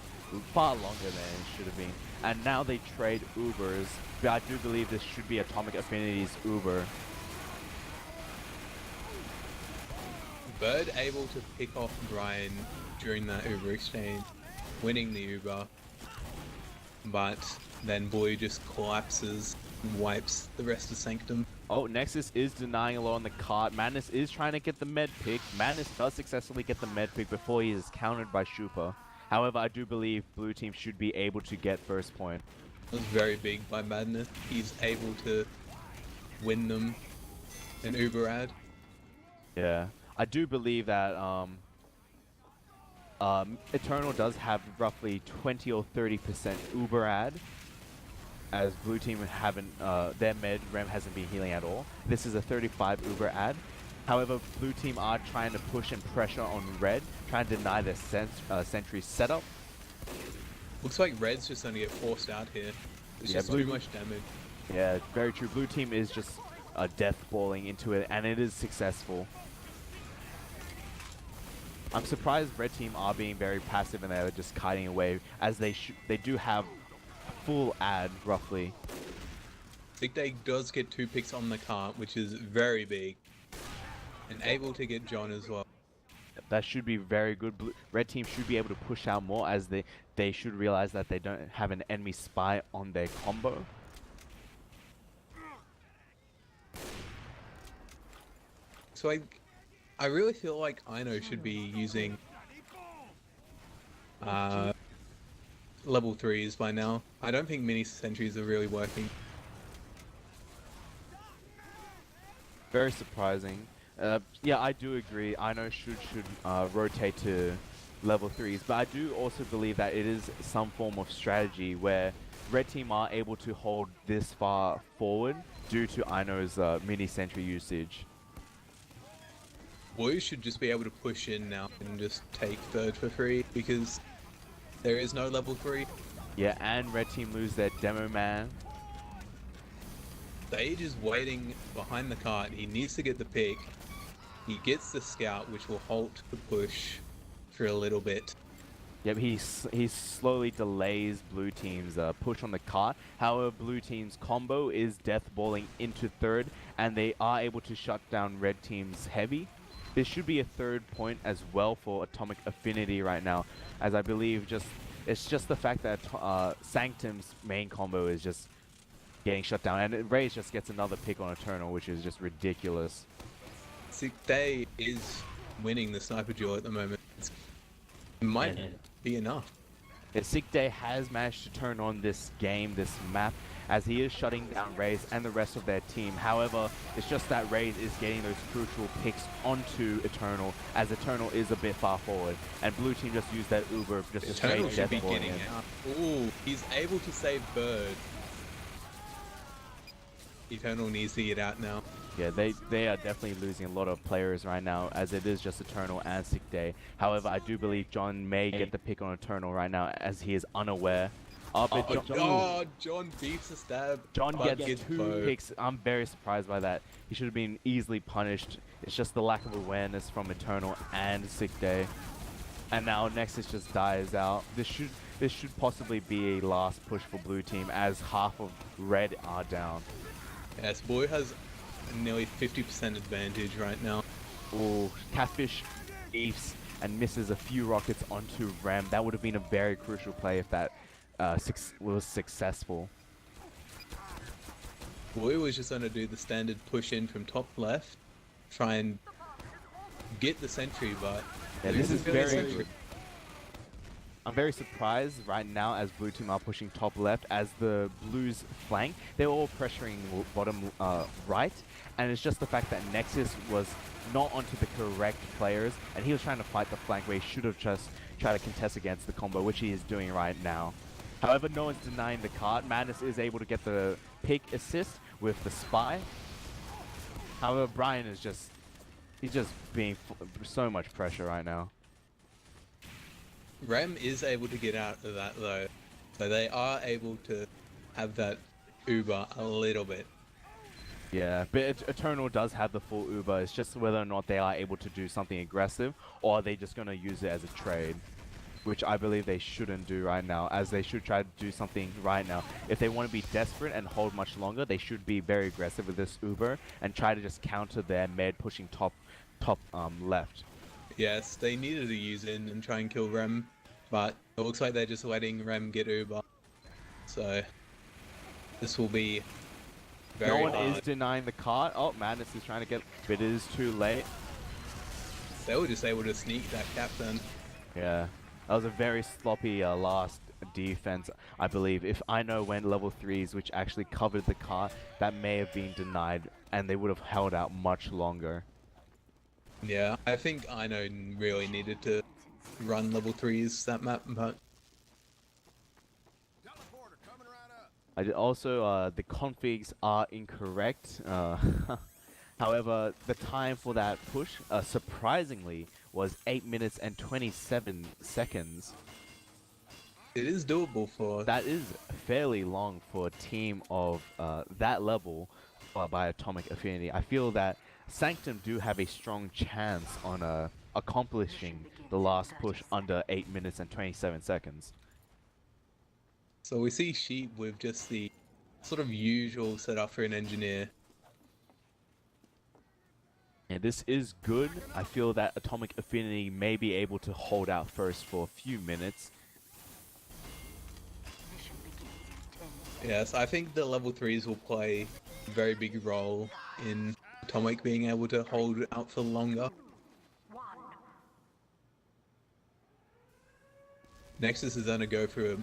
far longer than it should have been. And now they trade Ubers, but I do believe this should be Atomic Affinity's Uber. Bird able to pick off Brian during that Uber exchange, winning the Uber. But then Blue just collapses and wipes the rest of Sanctum. Oh, Nexus is denying a lot on the cart. Madness is trying to get the med pick. Madness does successfully get the med pick before he is countered by Shupa. However, I do believe blue team should be able to get first point. It was very big by Madness. He's able to win them an Uber ad. Yeah, I do believe that Eternal does have roughly 20 or 30% Uber ad, as blue team haven't, their mid rem hasn't been healing at all. This is a 35 Uber ad. However, blue team are trying to push and pressure on red, trying to deny their sentry setup. Looks like red's just going to get forced out here. It's just too much damage. Yeah, very true. Blue team is just death balling into it, and it is successful. I'm surprised red team are being very passive and they're just kiting away, as they do have full ad roughly. Sick Day does get 2 picks on the cart, which is very big, and able to get John as well. That should be very good. Red team should be able to push out more, as they should realize that they don't have an enemy spy on their combo. So I really feel like Ino should be using level 3s by now. I don't think mini sentries are really working. Very surprising. Yeah, I do agree. Ino should rotate to level 3s, but I do also believe that it is some form of strategy where red team are able to hold this far forward due to Ino's mini sentry usage. Blue should just be able to push in now and just take third for free, because there is no level 3. Yeah, and red team lose their demo man. Sage is waiting behind the cart. He needs to get the pick. He gets the scout, which will halt the push for a little bit. Yep, he slowly delays blue team's push on the cart. However, blue team's combo is death balling into third, and they are able to shut down red team's heavy. There should be a third point as well for Atomic Affinity right now, as I believe it's just the fact that Sanctum's main combo is just getting shut down, and Raze just gets another pick on Eternal, which is just ridiculous. Sick Day is winning the sniper duel at the moment. It might be enough. Yeah, Sick Day has managed to turn on this game, this map, as he is shutting down Raze and the rest of their team. However, it's just that Raze is getting those crucial picks onto Eternal, as Eternal is a bit far forward, and blue team just used that Uber just to Eternal straight should be death ball getting in. out. Ooh, he's able to save Bird. Eternal needs to get out now. Yeah, they are definitely losing a lot of players right now, as it is just Eternal and Sick Day. However, I do believe John may get the pick on Eternal right now, as he is unaware. John beats a stab. John but gets 2 bow. picks. I'm very surprised by that. He should have been easily punished. It's just the lack of awareness from Eternal and Sick Day. And now Nexus just dies out. This should possibly be a last push for blue team, as half of red are down. Yes, Blue has a nearly 50% advantage right now. Ooh, Catfish beefs and misses a few rockets onto Ram. That would have been a very crucial play if that was successful. Blue was just going to do the standard push in from top left, try and get the sentry, but yeah, this is very. I'm very surprised right now as blue team are pushing top left, as the blues flank. They're all pressuring bottom right, and it's just the fact that Nexus was not onto the correct players, and he was trying to fight the flank where he should have just tried to contest against the combo, which he is doing right now. However, no one's denying the card. Madness is able to get the pick assist with the spy. However, Brian is he's just being so much pressure right now. Ram is able to get out of that though, so they are able to have that Uber a little bit. Yeah, but Eternal does have the full Uber. It's just whether or not they are able to do something aggressive, or are they just going to use it as a trade, which I believe they shouldn't do right now, as they should try to do something right now. If they want to be desperate and hold much longer, they should be very aggressive with this Uber and try to just counter their med pushing top left. Yes, they needed to use in and try and kill Rem, but it looks like they're just letting Rem get Uber. So this will be Very no one hard. is denying the cart. Oh, Madness is trying to get, but it is too late. They were just able to sneak that cap then. Yeah, that was a very sloppy last defense, I believe. If I know when level 3s, which actually covered the cart, that may have been denied, and they would have held out much longer. Yeah, I think I know really needed to run level 3s that map, but I did also, the configs are incorrect. However, the time for that push, surprisingly, was 8 minutes and 27 seconds. it is doable for... That is fairly long for a team of that level by Atomic Affinity. I feel that Sanctum do have a strong chance on accomplishing the last push under 8 minutes and 27 seconds. So we see Sheep with just the sort of usual setup for an engineer. And this is good. I feel that Atomic Affinity may be able to hold out first for a few minutes. Yes, I think the level 3s will play a very big role in Atomic being able to hold out for longer. Nexus is gonna go for a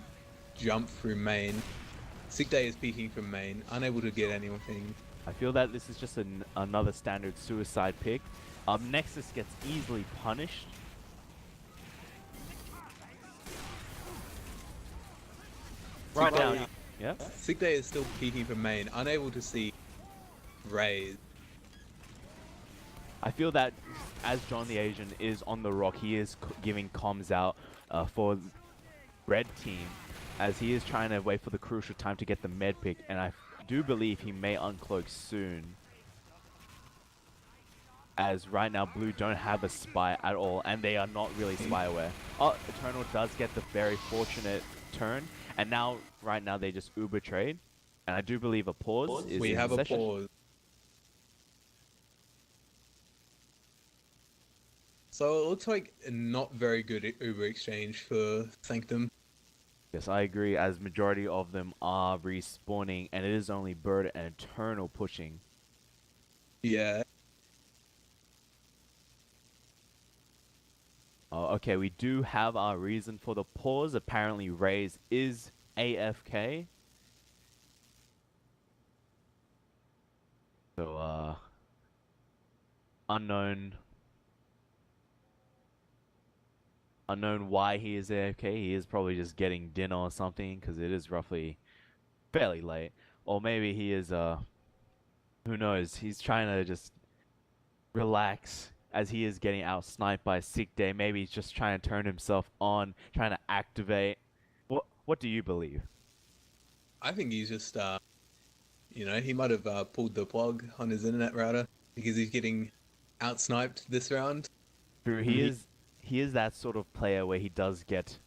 jump through main. Sick Day is peeking from main, unable to get anything. I feel that this is just another standard suicide pick. Nexus gets easily punished. Right now, yeah. Sick Day is still peeking from main, unable to see Raze. I feel that as John the Asian is on the rock, he is giving comms out for red team, as he is trying to wait for the crucial time to get the med pick, and I do believe he may uncloak soon. As right now, blue don't have a spy at all, and they are not really spy aware. Oh, Eternal does get the very fortunate turn, and now, right now, they just uber trade, and I do believe a pause is We in have a session. pause. So it looks like a not very good Uber exchange for Sanctum. Yes, I agree, as majority of them are respawning, and it is only Bird and Eternal pushing. Yeah. Okay, we do have our reason for the pause. Apparently, Raze is AFK. So, unknown why he is AFK. He is probably just getting dinner or something, because it is roughly fairly late. Or maybe he is, who knows, he's trying to just relax as he is getting out sniped by Sick Day. Maybe he's just trying to turn himself on, trying to activate. What do you believe? I think he's just, you know, he might have pulled the plug on his internet router because he's getting out-sniped this round. True, he is that sort of player where he does get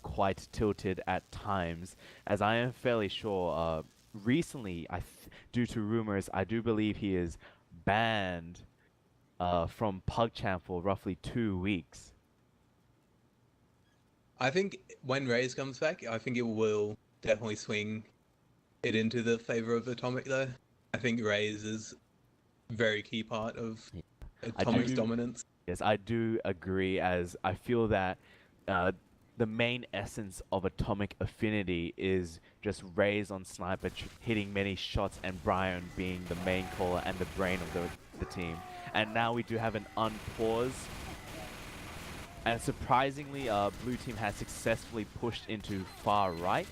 quite tilted at times, as I am fairly sure recently, due to rumors, I do believe he is banned from PugChamp for roughly 2 weeks. I think when Raze comes back, I think it will definitely swing it into the favor of Atomic, though. I think Raze is a very key part of Atomic's dominance. Yes, I do agree, as I feel that the main essence of Atomic Affinity is just Raze on sniper, hitting many shots, and Brian being the main caller and the brain of the team. And now we do have an unpause. And surprisingly, blue team has successfully pushed into far right.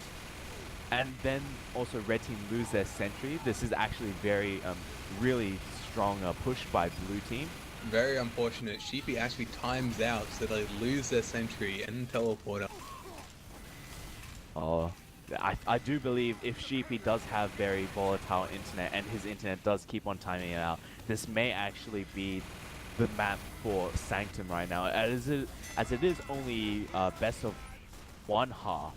And then also red team lose their sentry. This is actually very, really strong push by blue team. Very unfortunate. Sheepy actually times out so they lose their sentry and teleporter. Oh, I do believe if Sheepy does have very volatile internet and his internet does keep on timing it out, this may actually be the map for Sanctum right now, as it is only best of one half.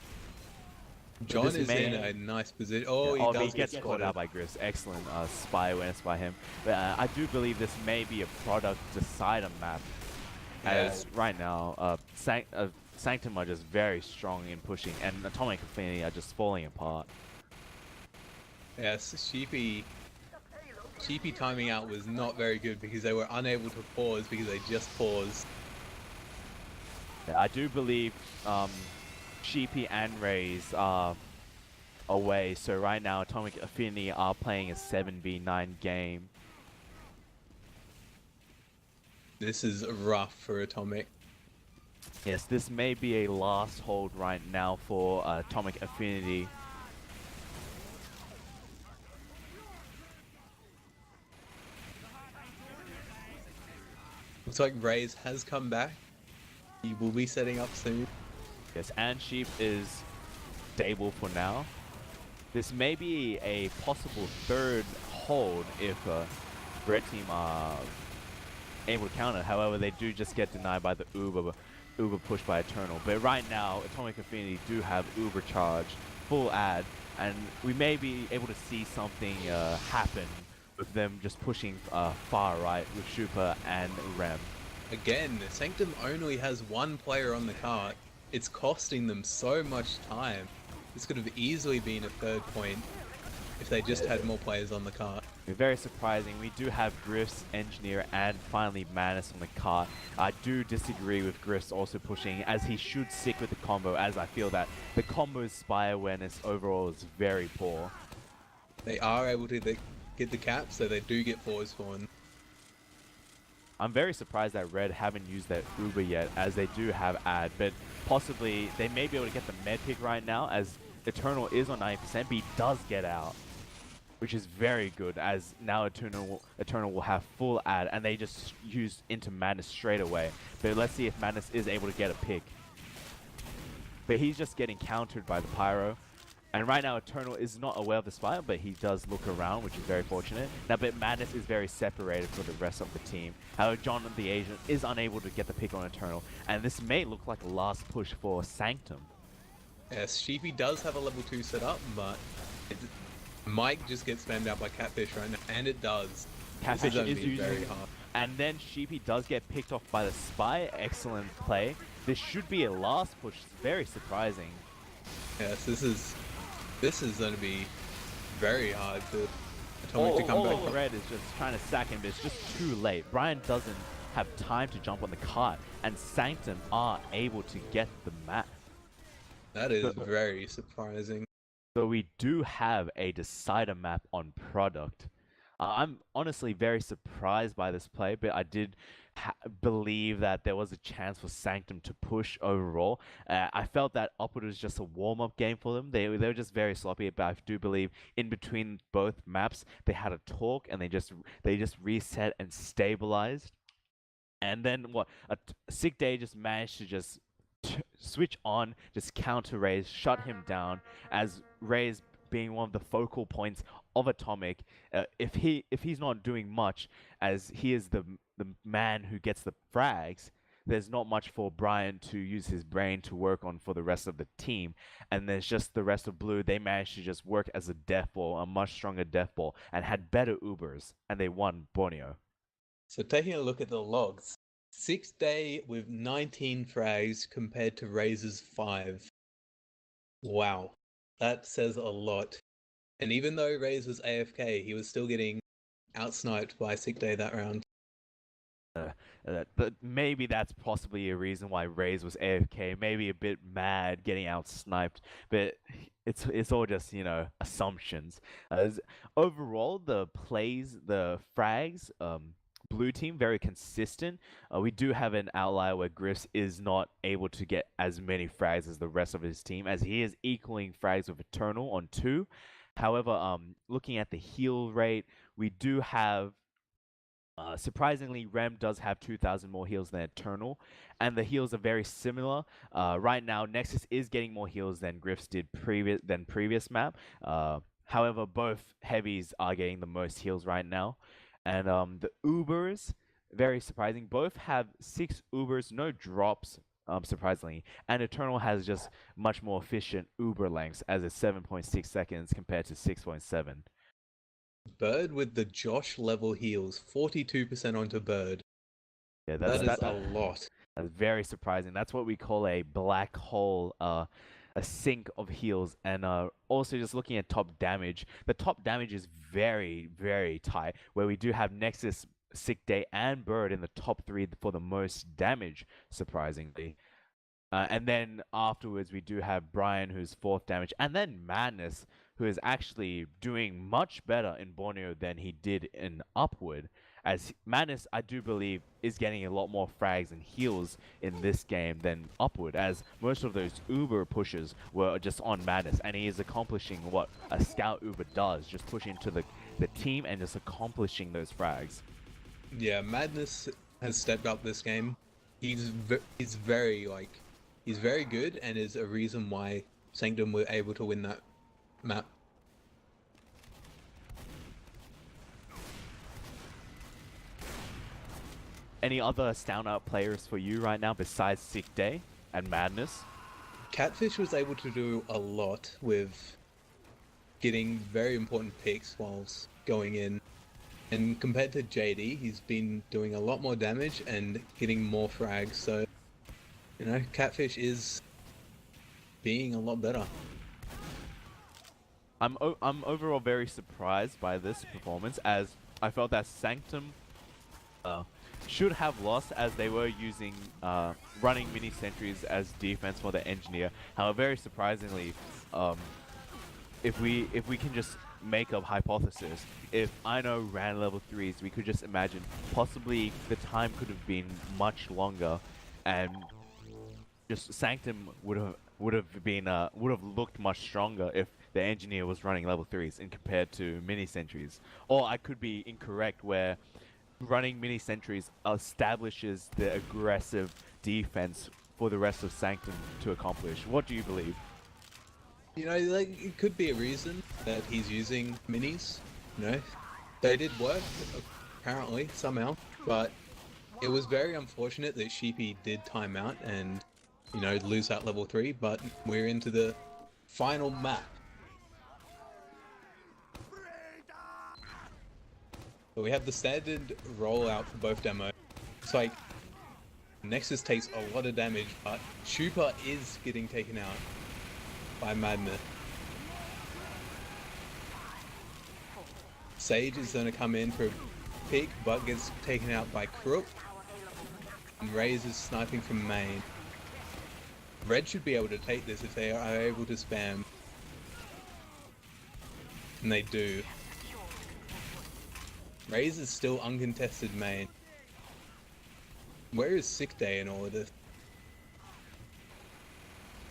John is in a nice position. Oh, he gets caught out by Griffs. Excellent spy awareness by him. But I do believe this may be a product decider map, as right now Sanctum are just very strong in pushing, and Atomic Affinity are just falling apart. Yes, Sheepy Cheapy timing out was not very good because they were unable to pause because they just paused. Yeah, I do believe Sheepy and Rays are away, so right now Atomic Affinity are playing a 7v9 game. This is rough for Atomic. Yes, this may be a last hold right now for Atomic Affinity. Looks like Raze has come back. He will be setting up soon. Yes, and Sheep is stable for now. This may be a possible third hold if Red Team are able to counter. However, they do just get denied by the Uber push by Eternal. But right now, Atomic Affinity do have Uber charge, full ad, and we may be able to see something happen with them just pushing far right with Shupa and Rem. Again, Sanctum only has one player on the cart. It's costing them so much time. This could have easily been a third point if they just had more players on the cart. Very surprising. We do have Griff's Engineer and finally Manus on the cart. I do disagree with Griff's also pushing, as he should stick with the combo, as I feel that the combo's spy awareness overall is very poor. They are able to get the cap, so they do get forward spawn. I'm very surprised that Red haven't used that Uber yet, as they do have ad, but possibly they may be able to get the med pick right now, as Eternal is on 90%, but he does get out, which is very good, as now Eternal will have full ad, and they just use into Madness straight away. But let's see if Madness is able to get a pick. But he's just getting countered by the Pyro. And right now, Eternal is not aware of the spy, but he does look around, which is very fortunate. Now, but Madness is very separated from the rest of the team. However, John the Asian is unable to get the pick on Eternal, and this may look like a last push for Sanctum. Yes, Sheepy does have a level 2 set up, but Mike just gets spammed out by Catfish right now, and it does. Catfish is using very hard. And then Sheepy does get picked off by the spy. Excellent play. This should be a last push. Very surprising. Yes, this is going to be very hard for Atomic to come back. Red is just trying to sack him, but it's just too late. Brian doesn't have time to jump on the cart, and Sanctum are able to get the map. That is very surprising. So we do have a decider map on product. I'm honestly very surprised by this play, but I did believe that there was a chance for Sanctum to push overall. I felt that Upward was just a warm-up game for them. They were just very sloppy, but I do believe in between both maps they had a talk and they just reset and stabilized. And then Sick Day just managed to just switch on, just counter Raze, shut him down, as Raze being one of the focal points of Atomic. If he's not doing much, as he is the man who gets the frags, there's not much for Brian to use his brain to work on for the rest of the team. And there's just the rest of Blue. They managed to just work as a death ball, a much stronger death ball, and had better Ubers, and they won Borneo. So taking a look at the logs, 6 Day with 19 frags compared to Razor's 5. Wow, that says a lot. And even though Raze was AFK, he was still getting outsniped by Sick Day that round. But maybe that's possibly a reason why Raze was AFK. Maybe a bit mad getting outsniped, but it's all just, assumptions. Overall, the plays, the frags, Blue team very consistent. We do have an outlier where Griffs is not able to get as many frags as the rest of his team, as he is equaling frags with Eternal on 2. However, looking at the heal rate, we do have, surprisingly, Rem does have 2,000 more heals than Eternal, and the heals are very similar. Right now, Nexus is getting more heals than Griffs did previous map. However, both heavies are getting the most heals right now. And the Ubers, very surprising. Both have 6 Ubers, no drops, surprisingly. And Eternal has just much more efficient Uber lengths, as it's 7.6 seconds compared to 6.7. Bird with the Josh level heals, 42% onto Bird. Yeah, that is a lot. That's very surprising. That's what we call a black hole a sink of heals, and also just looking at top damage, the top damage is very, very tight, where we do have Nexus, Sick Day, and Bird in the top three for the most damage, surprisingly. And then afterwards, we do have Brian, who's fourth damage, and then Madness, who is actually doing much better in Borneo than he did in Upward. As Madness, I do believe, is getting a lot more frags and heals in this game than Upward, as most of those Uber pushes were just on Madness, and he is accomplishing what a Scout Uber does, just push into the team and just accomplishing those frags. Yeah, Madness has stepped up this game. He's very good, and is a reason why Sanctum were able to win that map. Any other standout players for you right now besides Sick Day and Madness? Catfish was able to do a lot with getting very important picks whilst going in. And compared to JD, he's been doing a lot more damage and getting more frags, so, you know, Catfish is being a lot better. I'm overall very surprised by this performance, as I felt that Sanctum should have lost, as they were using running mini sentries as defense for the engineer. However, very surprisingly, if we can just make a hypothesis, if I know ran level 3s, we could just imagine possibly the time could have been much longer, and just Sanctum would have looked much stronger if the engineer was running level 3s in compared to mini sentries. Or I could be incorrect, where running mini sentries establishes the aggressive defense for the rest of Sanctum to accomplish. What do you believe? You know, like, it could be a reason that he's using minis. You know, they did work, apparently, somehow. But it was very unfortunate that Sheepy did time out and, you know, lose that level 3. But we're into the final map. So we have the standard rollout for both demos. It's like Nexus takes a lot of damage, but Chupa is getting taken out by Madness. Sage is going to come in for a pick, but gets taken out by Crook. And Raze is sniping from main. Red should be able to take this if they are able to spam. And they do. Raze is still uncontested main. Where is Sick Day in all of this?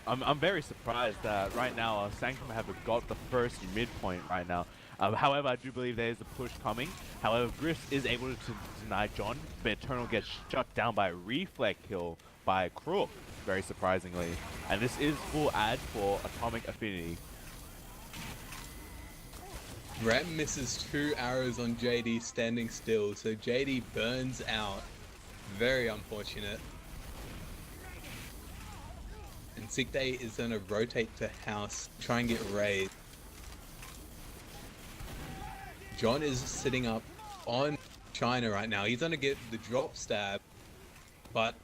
I'm very surprised that right now Sanctum have got the first midpoint right now. However, I do believe there is a push coming. However, Griff is able to deny John, but Eternal gets shut down by a reflect kill by Crook, very surprisingly. And this is full ad for Atomic Affinity. Ram misses 2 arrows on JD standing still, so JD burns out. Very unfortunate. And Sick Day is going to rotate to house, try and get raid. John is sitting up on China right now. He's going to get the drop stab, but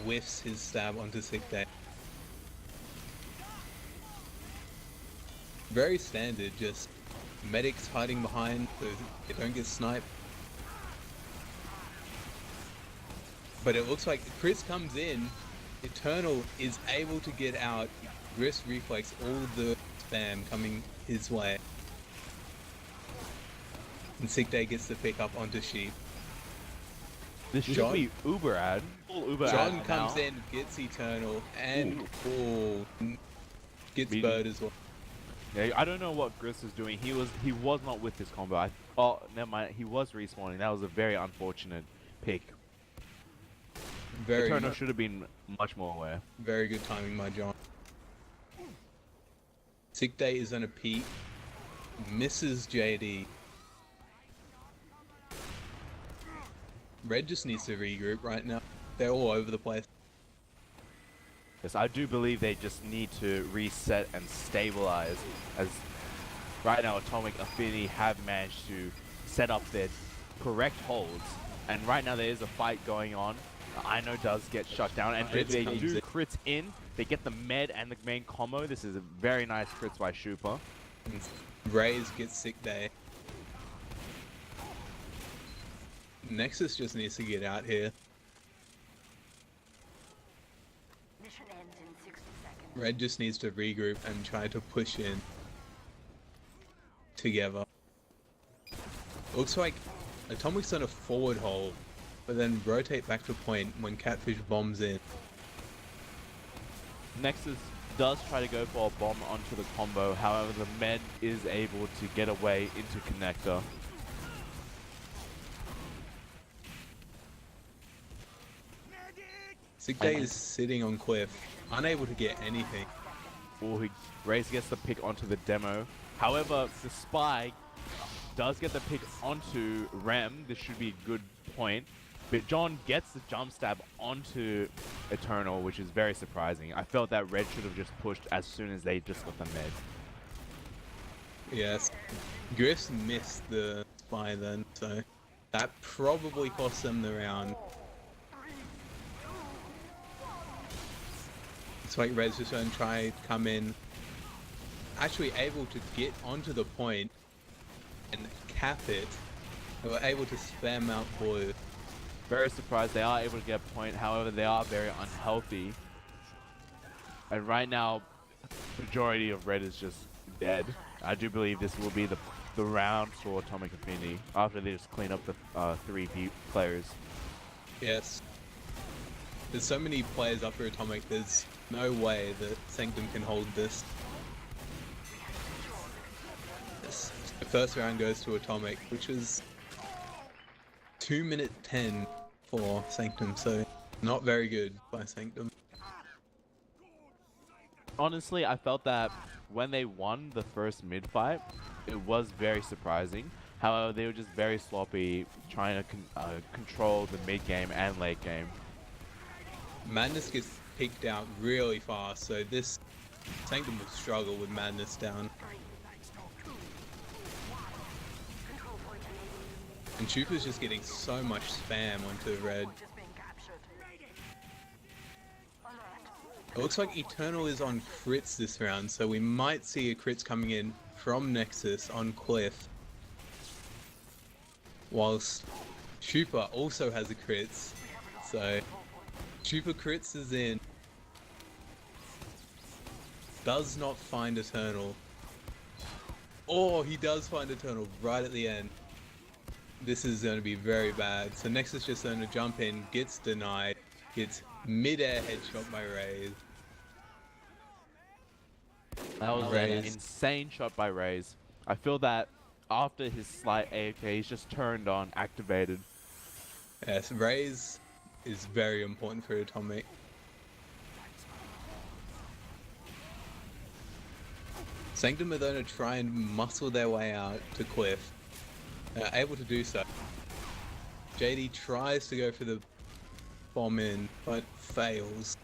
whiffs his stab onto Sick Day. Very standard, just medics hiding behind so they don't get sniped. But it looks like Chris comes in, Eternal is able to get out, Griff's reflex all the spam coming his way. And Sick Day gets the pick up onto Sheep. This should be Uber ad. Full Uber John ad comes now. in, gets Eternal, and gets Beaten. Bird as well. Yeah, I don't know what Griff is doing. He was not with his combo. Never mind. He was respawning. That was a very unfortunate pick. Eternal should have been much more aware. Very good timing by John. Sick Day is on a peek. Misses JD. Red just needs to regroup right now. They're all over the place. Yes, I do believe they just need to reset and stabilize, as right now Atomic Affinity have managed to set up their correct holds, and right now there is a fight going on. I know does get shut down, and Fritz they comes do in. crits in. They get the med and the main combo. This is a very nice crits by Shupa. And Raze gets sick day. Nexus just needs to get out here. Mission ends in 60 seconds. Red just needs to regroup and try to push in together. Looks like Atomic's on a forward hold, but then rotate back to point when Catfish bombs in. Nexus does try to go for a bomb onto the combo. However, the med is able to get away into connector. Sick Day is sitting on Cliff, unable to get anything. Raze gets the pick onto the demo. However, the spy does get the pick onto Rem. This should be a good point. But John gets the jump stab onto Eternal, which is very surprising. I felt that Red should have just pushed as soon as they just got the med. Yes. Griff's missed the spy then, so that probably cost them the round. It's like Red's just going to try to come in. Actually able to get onto the point and cap it. They were able to spam out blue. Very surprised they are able to get a point. However, they are very unhealthy. And right now, majority of Red is just dead. I do believe this will be the round for Atomic Affinity after they just clean up the 3 players. Yes. There's so many players up for Atomic, there's no way that Sanctum can hold this. Yes. The first round goes to Atomic, which is 2 minute 10 for Sanctum, so not very good by Sanctum. Honestly, I felt that when they won the first mid fight, it was very surprising. However, they were just very sloppy, trying to control the mid game and late game. Madness gets picked out really fast, so this Sanctum will struggle with Madness down. And Chupa's just getting so much spam onto Red. It looks like Eternal is on crits this round, so we might see a crits coming in from Nexus on Cliff. Whilst Chupa also has a crits, so Chupa crits is in. Does not find Eternal. Oh, he does find Eternal right at the end. This is going to be very bad. So Nexus just going to jump in, gets denied, gets mid-air headshot by Raze. That was an insane shot by Raze. I feel that after his slight AFK, he's just turned on, activated. Yes, Raze is very important for Atomic. Sanctum are going to try and muscle their way out to Cliff. They're able to do so. JD tries to go for the bomb in, but fails.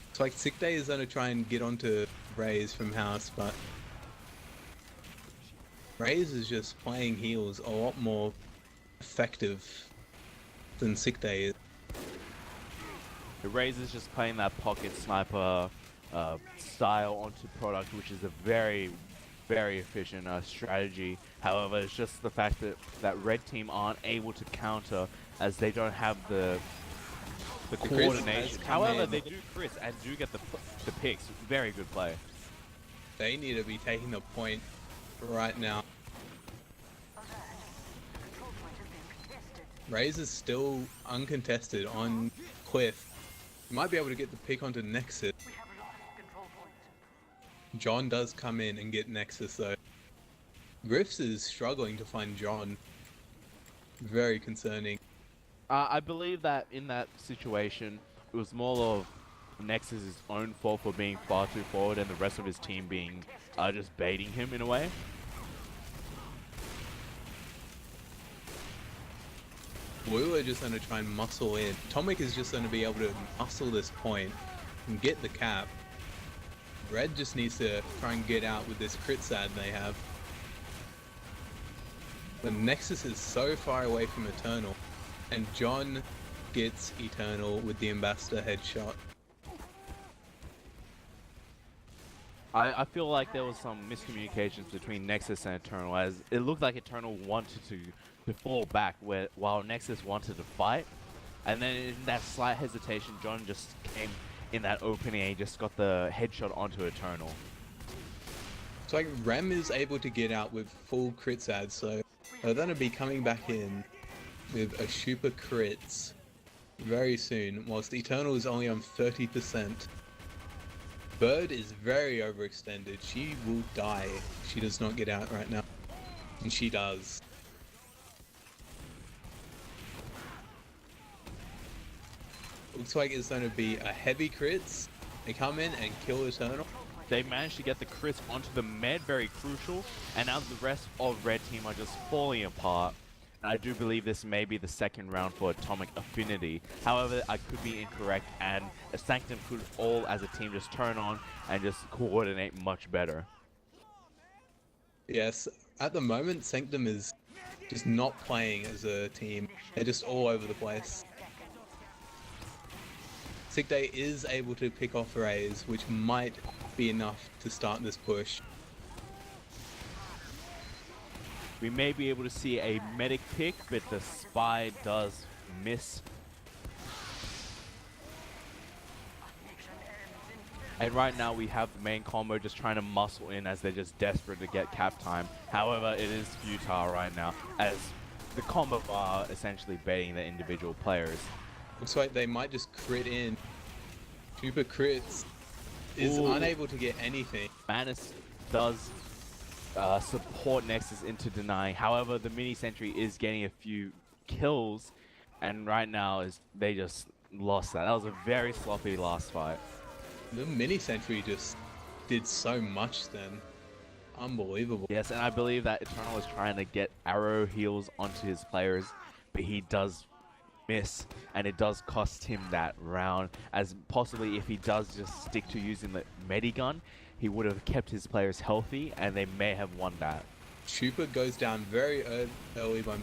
It's like Sick Day is going to try and get onto Raze from house, but Raze is just playing heals a lot more effective than Sick Day is. The Raze is just playing that pocket sniper style onto product, which is a very, very efficient strategy. However, it's just the fact that red team aren't able to counter as they don't have the coordination. However, they do Chris and do get the picks. Very good play. They need to be taking the point right now. Raze is still uncontested on Cliff. Might be able to get the pick onto Nexus. John does come in and get Nexus though. Griffs is struggling to find John. Very concerning. I believe that in that situation, it was more of Nexus' own fault for being far too forward and the rest of his team being just baiting him in a way. Blue are just going to try and muscle in. Atomic is just going to be able to muscle this point and get the cap. Red just needs to try and get out with this crit sad they have. The Nexus is so far away from Eternal, and John gets Eternal with the Ambassador headshot. I feel like there was some miscommunications between Nexus and Eternal, as it looked like Eternal wanted to fall back while Nexus wanted to fight. And then in that slight hesitation, John just came in that opening and he just got the headshot onto Eternal. So like Rem is able to get out with full crits ads, so they're going to be coming back in with a super crits very soon, whilst Eternal is only on 30%. Bird is very overextended. She will die if she does not get out right now. And she does. Looks like it's going to be a heavy crits. They come in and kill Eternal. They managed to get the crits onto the med, very crucial, and now the rest of Red Team are just falling apart. And I do believe this may be the second round for Atomic Affinity. However, I could be incorrect, and Sanctum could all as a team just turn on and just coordinate much better. Yes, at the moment, Sanctum is just not playing as a team. They're just all over the place. Sick Day is able to pick off Rays, which might be enough to start this push. We may be able to see a medic pick, but the spy does miss. And right now we have the main combo just trying to muscle in as they're just desperate to get cap time. However, it is futile right now as the combo are essentially baiting the individual players. Looks like they might just crit in. Super crits is Ooh. unable to get anything. Manus does support Nexus into denying. However, the mini sentry is getting a few kills, and right now they just lost that. That was a very sloppy last fight. The mini sentry just did so much then. Unbelievable. Yes, and I believe that Eternal is trying to get arrow heals onto his players, but he does miss, and it does cost him that round, as possibly if he does just stick to using the medigun, he would have kept his players healthy, and they may have won that. Chupa goes down very early by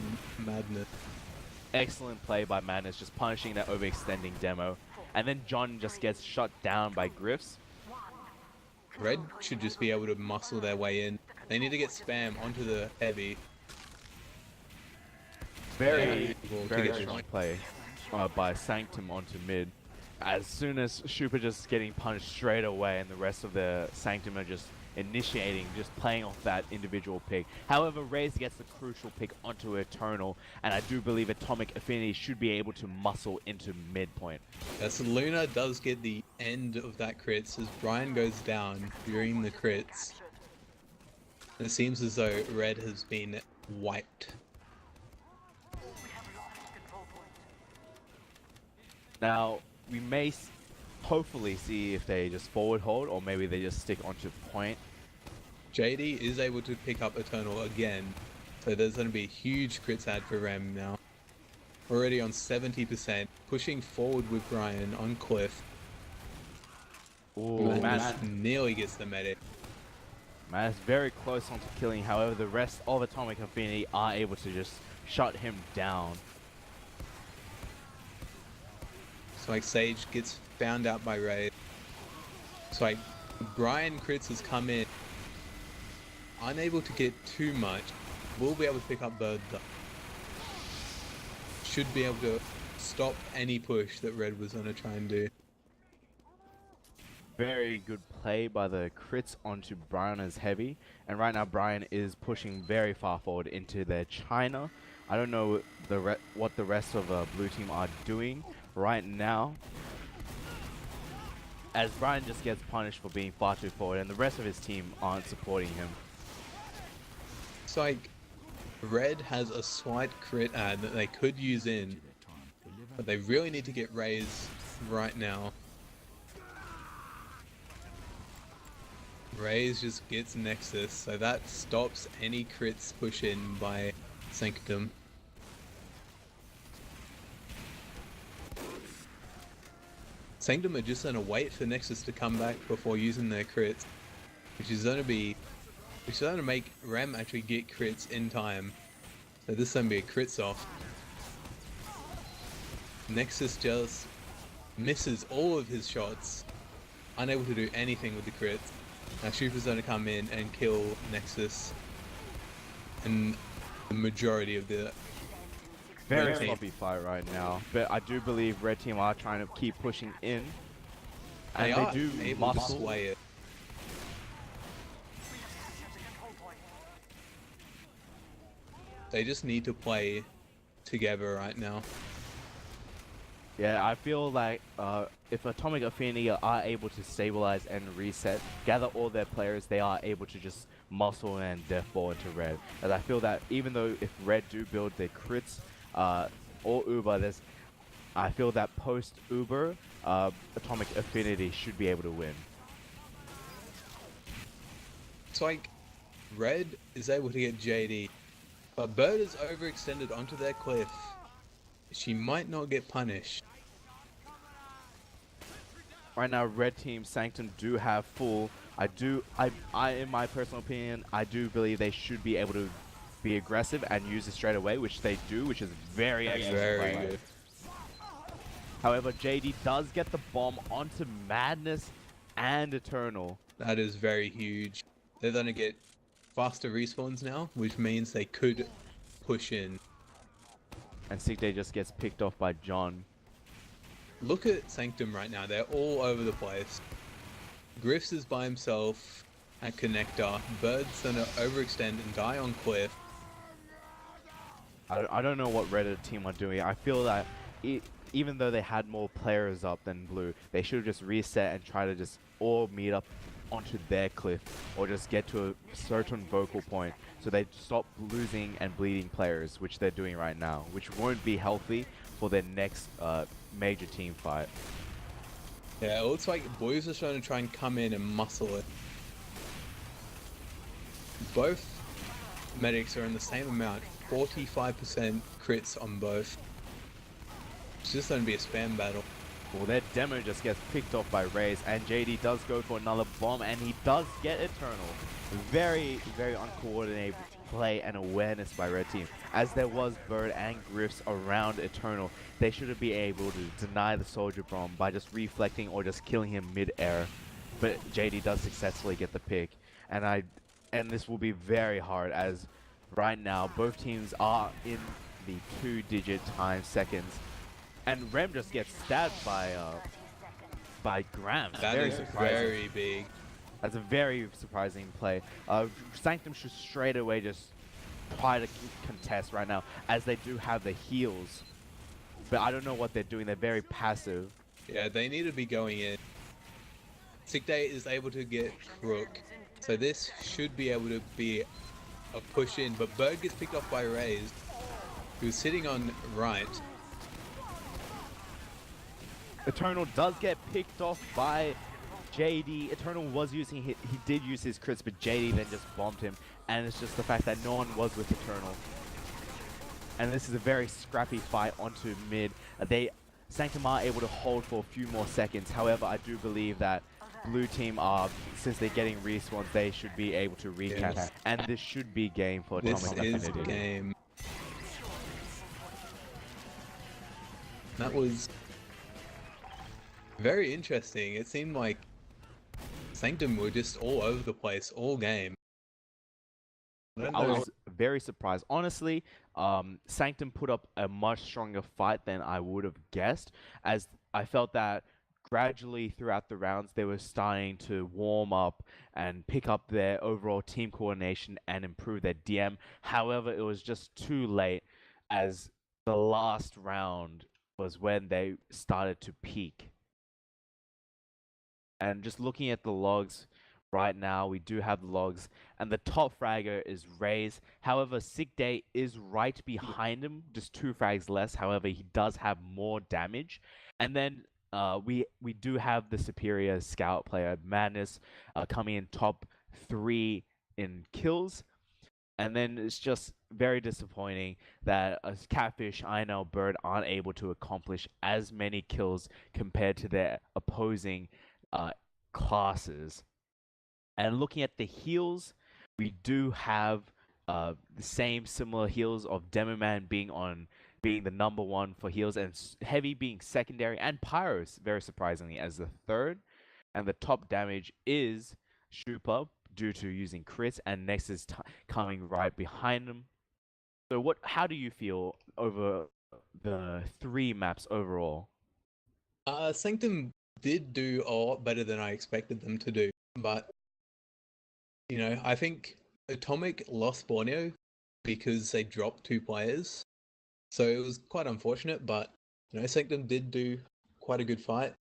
Madness. Excellent play by Madness, just punishing that overextending demo. And then John just gets shot down by Griffs. Red should just be able to muscle their way in. They need to get spam onto the heavy. Very get strong play by Sanctum onto mid. As soon as Shupa just getting punished straight away, and the rest of the Sanctum are just initiating, just playing off that individual pick. However, Raze gets the crucial pick onto Eternal, and I do believe Atomic Affinity should be able to muscle into midpoint. So Luna does get the end of that crits as Brian goes down during the crits. It seems as though Red has been wiped. Now, we may hopefully see if they just forward hold, or maybe they just stick onto point. JD is able to pick up Eternal again, so there's going to be a huge crits ad for Rem now. Already on 70%, pushing forward with Brian on Cliff. Ooh, Madness nearly gets the medic. Man, it's very close onto killing. However, the rest of Atomic Affinity are able to just shut him down. So like Sage gets found out by Ray. So like Brian crits has come in. Unable to get too much. Will be able to pick up Bird though. Should be able to stop any push that Red was going to try and do. Very good play by the crits onto Brian as heavy. And right now Brian is pushing very far forward into their China. I don't know what the rest of the blue team are doing right now, as Brian just gets punished for being far too forward, and the rest of his team aren't supporting him. It's like Red has a slight crit ad that they could use in, but they really need to get Raze right now. Raze just gets Nexus, so that stops any crits push in by Sanctum. Sanctum are just going to wait for Nexus to come back before using their crits, which is going to make Rem actually get crits in time. So this is going to be a crits off. Nexus just misses all of his shots, unable to do anything with the crits. Now Shupa's going to come in and kill Nexus and the majority of the Very red team. sloppy fight right now, but I do believe red team are trying to keep pushing in, and are they do able to muscle. sway it. They just need to play together right now. Yeah, I feel like if Atomic Affinity are able to stabilize and reset, gather all their players, they are able to just muscle and deathball into red. As I feel that even though if red do build their crits or Uber, I feel that post Uber, Atomic Affinity should be able to win. It's like red is able to get JD, but Bird is overextended onto their cliff. She might not get punished. Right now, red team Sanctum do have full. I in my personal opinion, I do believe they should be able to be aggressive and use it straight away, which they do, which is very excellent. Very play. good. However, JD does get the bomb onto Madness and Eternal. That is very huge. They're gonna get faster respawns now, which means they could push in. And Sick Day just gets picked off by John. Look at Sanctum right now. They're all over the place. Griffs is by himself at Connector. Bird's gonna overextend and die on Cliff. I don't know what Red team are doing. I feel that even though they had more players up than Blue, they should just reset and try to just all meet up onto their cliff or just get to a certain vocal point so they stop losing and bleeding players, which they're doing right now, which won't be healthy for their next major team fight. Yeah, it looks like boys are trying to come in and muscle it. Both medics are in the same amount, 45% crits on both. It's just going to be a spam battle. Well, their demo just gets picked off by Raze, and JD does go for another bomb, and he does get Eternal. Very, very uncoordinated play and awareness by Red Team. As there was Bird and Griffs around Eternal, they should be able to deny the Soldier Bomb by just reflecting or just killing him mid-air. But JD does successfully get the pick, and this will be very hard as right now both teams are in the 2-digit time seconds. And Rem just gets stabbed by Graham. That is very big. That's a very surprising play. Sanctum should straight away just try to contest right now, as they do have the heals. But I don't know what they're doing. They're very passive. Yeah, they need to be going in. Sick Day is able to get Crook, so this should be able to be a push in. But Bird gets picked off by Raze, who's sitting on right. Eternal does get picked off by JD. Eternal was using he did use his crits, but JD then just bombed him, and it's just the fact that no one was with Eternal. And this is a very scrappy fight onto mid. Sanctum are able to hold for a few more seconds. However, I do believe that blue team are, since they're getting respawns, they should be able to recap. Yes. And this should be game for This Atomic is Affinity. game. That was very interesting. It seemed like Sanctum were just all over the place all game. I was very surprised. Honestly, Sanctum put up a much stronger fight than I would have guessed, as I felt that gradually throughout the rounds they were starting to warm up and pick up their overall team coordination and improve their DM. However, it was just too late, as the last round was when they started to peak. And just looking at the logs right now, we do have the logs, and the top fragger is Raze. However, Sick Day is right behind him, just 2 frags less. However, he does have more damage. And then we do have the superior scout player, Madness, coming in top 3 in kills. And then it's just very disappointing that Catfish, INL, Bird aren't able to accomplish as many kills compared to their opposing classes. And looking at the heals, we do have the same similar heals of Demoman being on being the number one for heals, and Heavy being secondary, and Pyros, very surprisingly, as the third. And the top damage is Shupa due to using crits, and Nex is coming right behind him. So how do you feel over the 3 maps overall? Sanctum did do a lot better than I expected them to do, but I think Atomic lost Borneo because they dropped 2 players, so it was quite unfortunate. But Sanctum did do quite a good fight.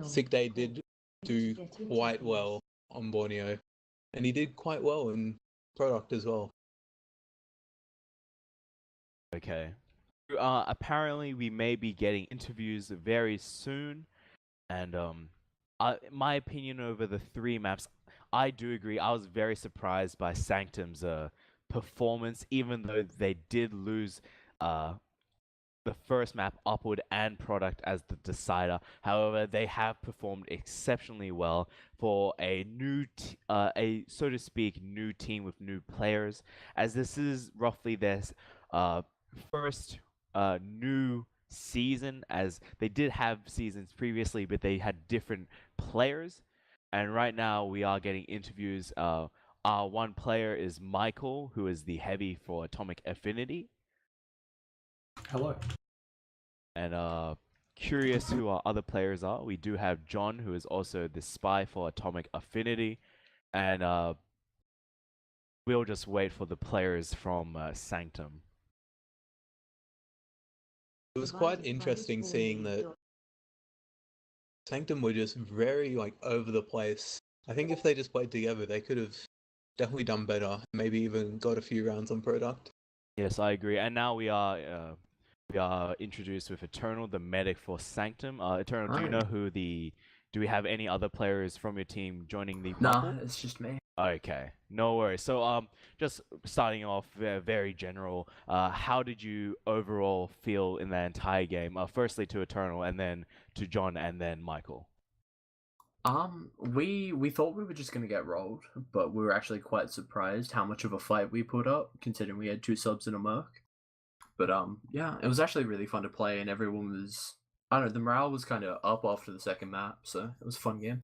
Sick Day did do quite well on Borneo, and he did quite well in Product as well. Okay. Apparently, we may be getting interviews very soon, and my opinion over the 3 maps, I do agree. I was very surprised by Sanctum's performance, even though they did lose the first map, Upward, and Product as the decider. However, they have performed exceptionally well for a so to speak, new team with new players, as this is roughly their first new season, as they did have seasons previously, but they had different players. And right now, we are getting interviews. Our one player is Michael, who is the Heavy for Atomic Affinity. Hello. And curious who our other players are. We do have John, who is also the spy for Atomic Affinity. And we'll just wait for the players from Sanctum. It was quite interesting seeing that Sanctum were just very over the place. I think if they just played together, they could have definitely done better. Maybe even got a few rounds on Product. Yes, I agree. And now we are introduced with Eternal, the medic for Sanctum. Eternal, do you know do we have any other players from your team joining the bubble? Nah, it's just me. Okay, no worries. So just starting off very general, how did you overall feel in the entire game? Firstly to Eternal, and then to John, and then Michael. We thought we were just gonna get rolled, but we were actually quite surprised how much of a fight we put up, considering we had 2 subs and a merc. But yeah, it was actually really fun to play, and everyone was, I don't know, the morale was kind of up after the second map, so it was a fun game.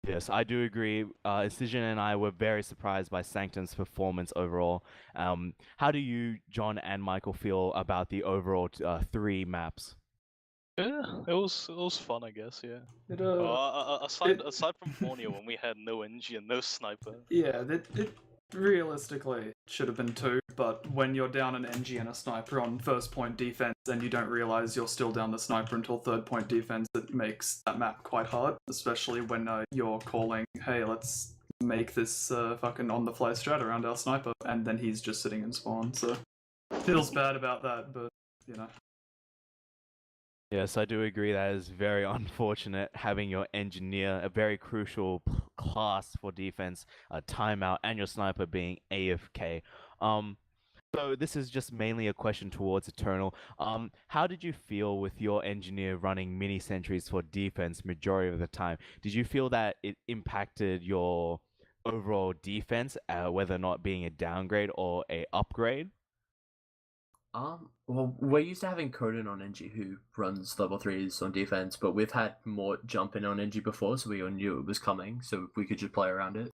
Yes, I do agree. Incision and I were very surprised by Sanctum's performance overall. How do you, John and Michael, feel about the overall 3 maps? Yeah, it was fun, I guess. Yeah. Aside from Borneo, when we had no NG and no sniper. Yeah, it realistically should have been 2, but when you're down an NG and a sniper on first point defense and you don't realize you're still down the sniper until third point defense, it makes that map quite hard, especially when you're calling, hey, let's make this fucking on the fly strat around our sniper, and then he's just sitting in spawn, so feels bad about that, but Yes, I do agree that is very unfortunate, having your engineer, a very crucial class for defense, a timeout, and your sniper being AFK. So this is just mainly a question towards Eternal. How did you feel with your engineer running mini sentries for defense majority of the time? Did you feel that it impacted your overall defense, whether or not being a downgrade or a upgrade? Well, we're used to having Coden on NG who runs level 3s on defense, but we've had more jumping on NG before, so we all knew it was coming, so we could just play around it.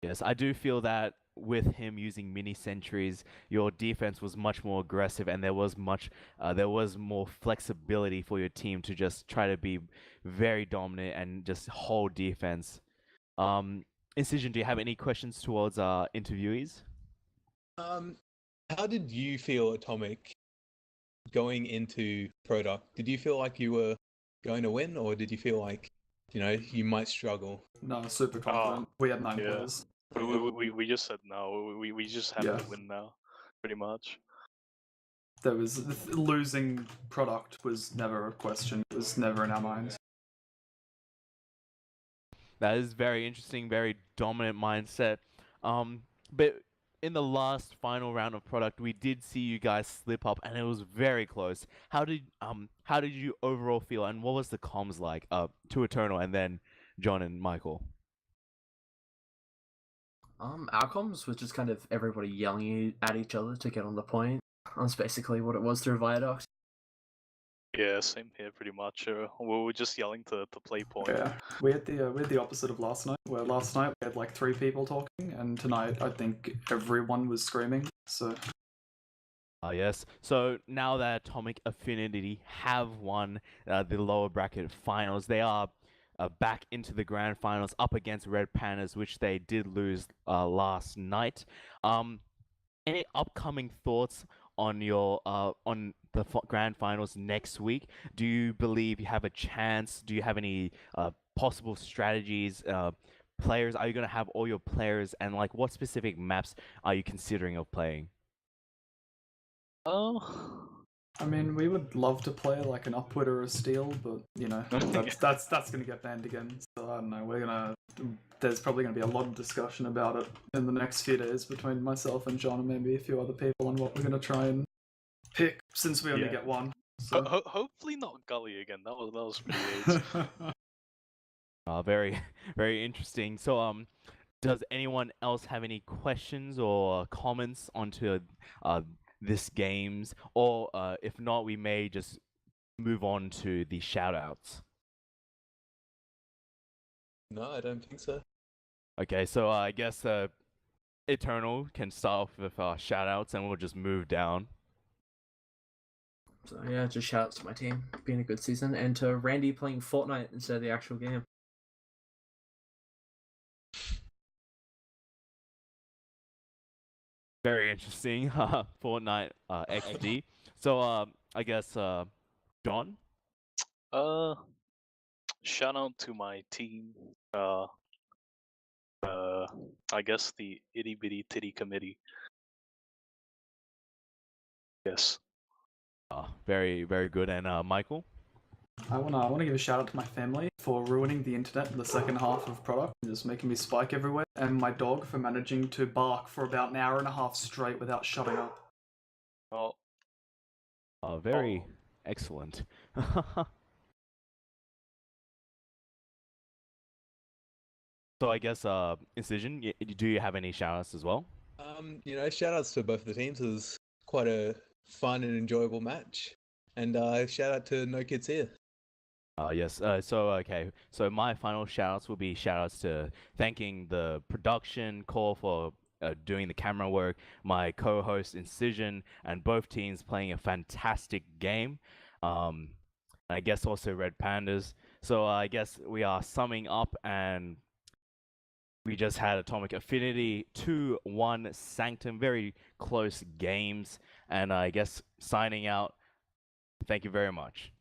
Yes, I do feel that with him using mini sentries, your defense was much more aggressive, and there was more flexibility for your team to just try to be very dominant and just hold defense. Incision, do you have any questions towards our interviewees? How did you feel, Atomic, going into Product? Did you feel like you were going to win, or did you feel like, you might struggle? No, super confident. We had 9 players. We just said no. We just have to win now, pretty much. There was losing Product was never a question. It was never in our minds. That is very interesting, very dominant mindset. But in the last final round of Product, we did see you guys slip up, and it was very close. How did you overall feel, and what was the comms like? To Eternal, and then John and Michael. Outcomes was just kind of everybody yelling at each other to get on the point. That's basically what it was through Viaduct. Yeah, same here, pretty much. We were just yelling to play point. Yeah, we had the opposite of last night. Where last night we had like 3 people talking, and tonight I think everyone was screaming. So. Yes. So now that Atomic Affinity have won the lower bracket finals, they are back into the grand finals up against Red Pandas, which they did lose last night. Any upcoming thoughts on your on the grand finals next week? Do you believe you have a chance? Do you have any possible strategies? Players? Are you going to have all your players? And like, what specific maps are you considering of playing? Oh, I mean, we would love to play like an Upward or a Steel, but you know, that's gonna get banned again. So I don't know. There's probably gonna be a lot of discussion about it in the next few days between myself and John and maybe a few other people on what we're gonna try and pick, since we only get one. So. Hopefully not Gully again. That was pretty AIDS. Very, very interesting. So, does anyone else have any questions or comments onto this games? Or if not, we may just move on to the shoutouts. No, I don't think so. Okay, so I guess Eternal can start off with shoutouts, and we'll just move down. So yeah, just shout outs to my team, being a good season, and to Randy playing Fortnite instead of the actual game. Very interesting. Fortnite XD. So I guess John? Shout out to my team. I guess the Itty Bitty Titty Committee. Yes. Very, very good. And Michael? I wanna give a shout out to my family for ruining the internet in the second half of product, just making me spike everywhere, and my dog for managing to bark for about an hour and a half straight without shutting up. Oh. Very excellent. So I guess Incision, do you have any shoutouts as well? Shout outs to both the teams. It was quite a fun and enjoyable match. And shout out to No Kids Here. Yes. So my final shoutouts will be shoutouts to thanking the production call for doing the camera work, my co-host Incision, and both teams playing a fantastic game. I guess also Red Pandas. So I guess we are summing up, and we just had Atomic Affinity 2-1 Sanctum, very close games, and I guess signing out. Thank you very much.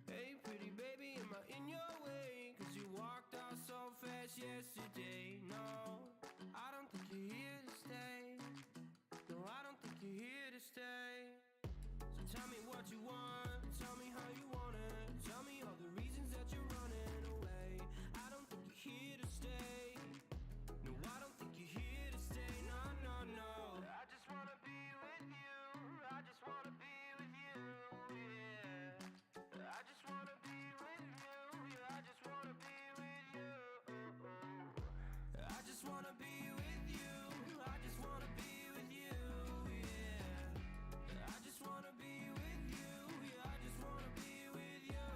Hey, pretty baby, am I in your way? 'Cause you walked out so fast yesterday. No, I don't think you're here to stay. No, I don't think you're here to stay. So tell me what you want, tell me how you want it. Tell me all the reasons that you're running away. I don't think you're here to stay. No, I don't think you're here to stay. No, no, no. I just wanna be with you. I just wanna be with you. Yeah. I just wanna be with you. Yeah, I just wanna be with you. I just wanna be with you. I just wanna be with you. Yeah. I just wanna be with you. Yeah, I just wanna be with you.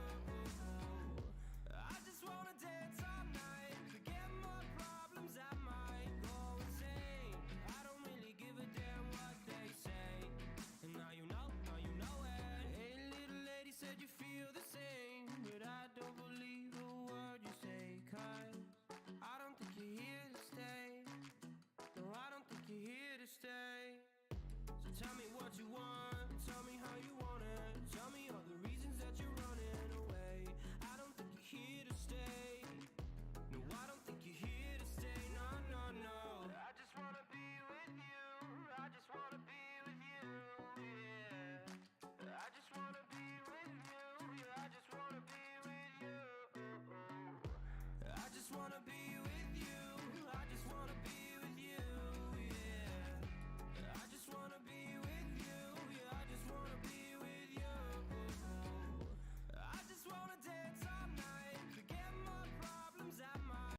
I just wanna dance all night, forget my problems, I might go insane. I don't really give a damn what they say. And now you know it. Hey, little lady said you feel the same, but I don't believe a word you just wanna be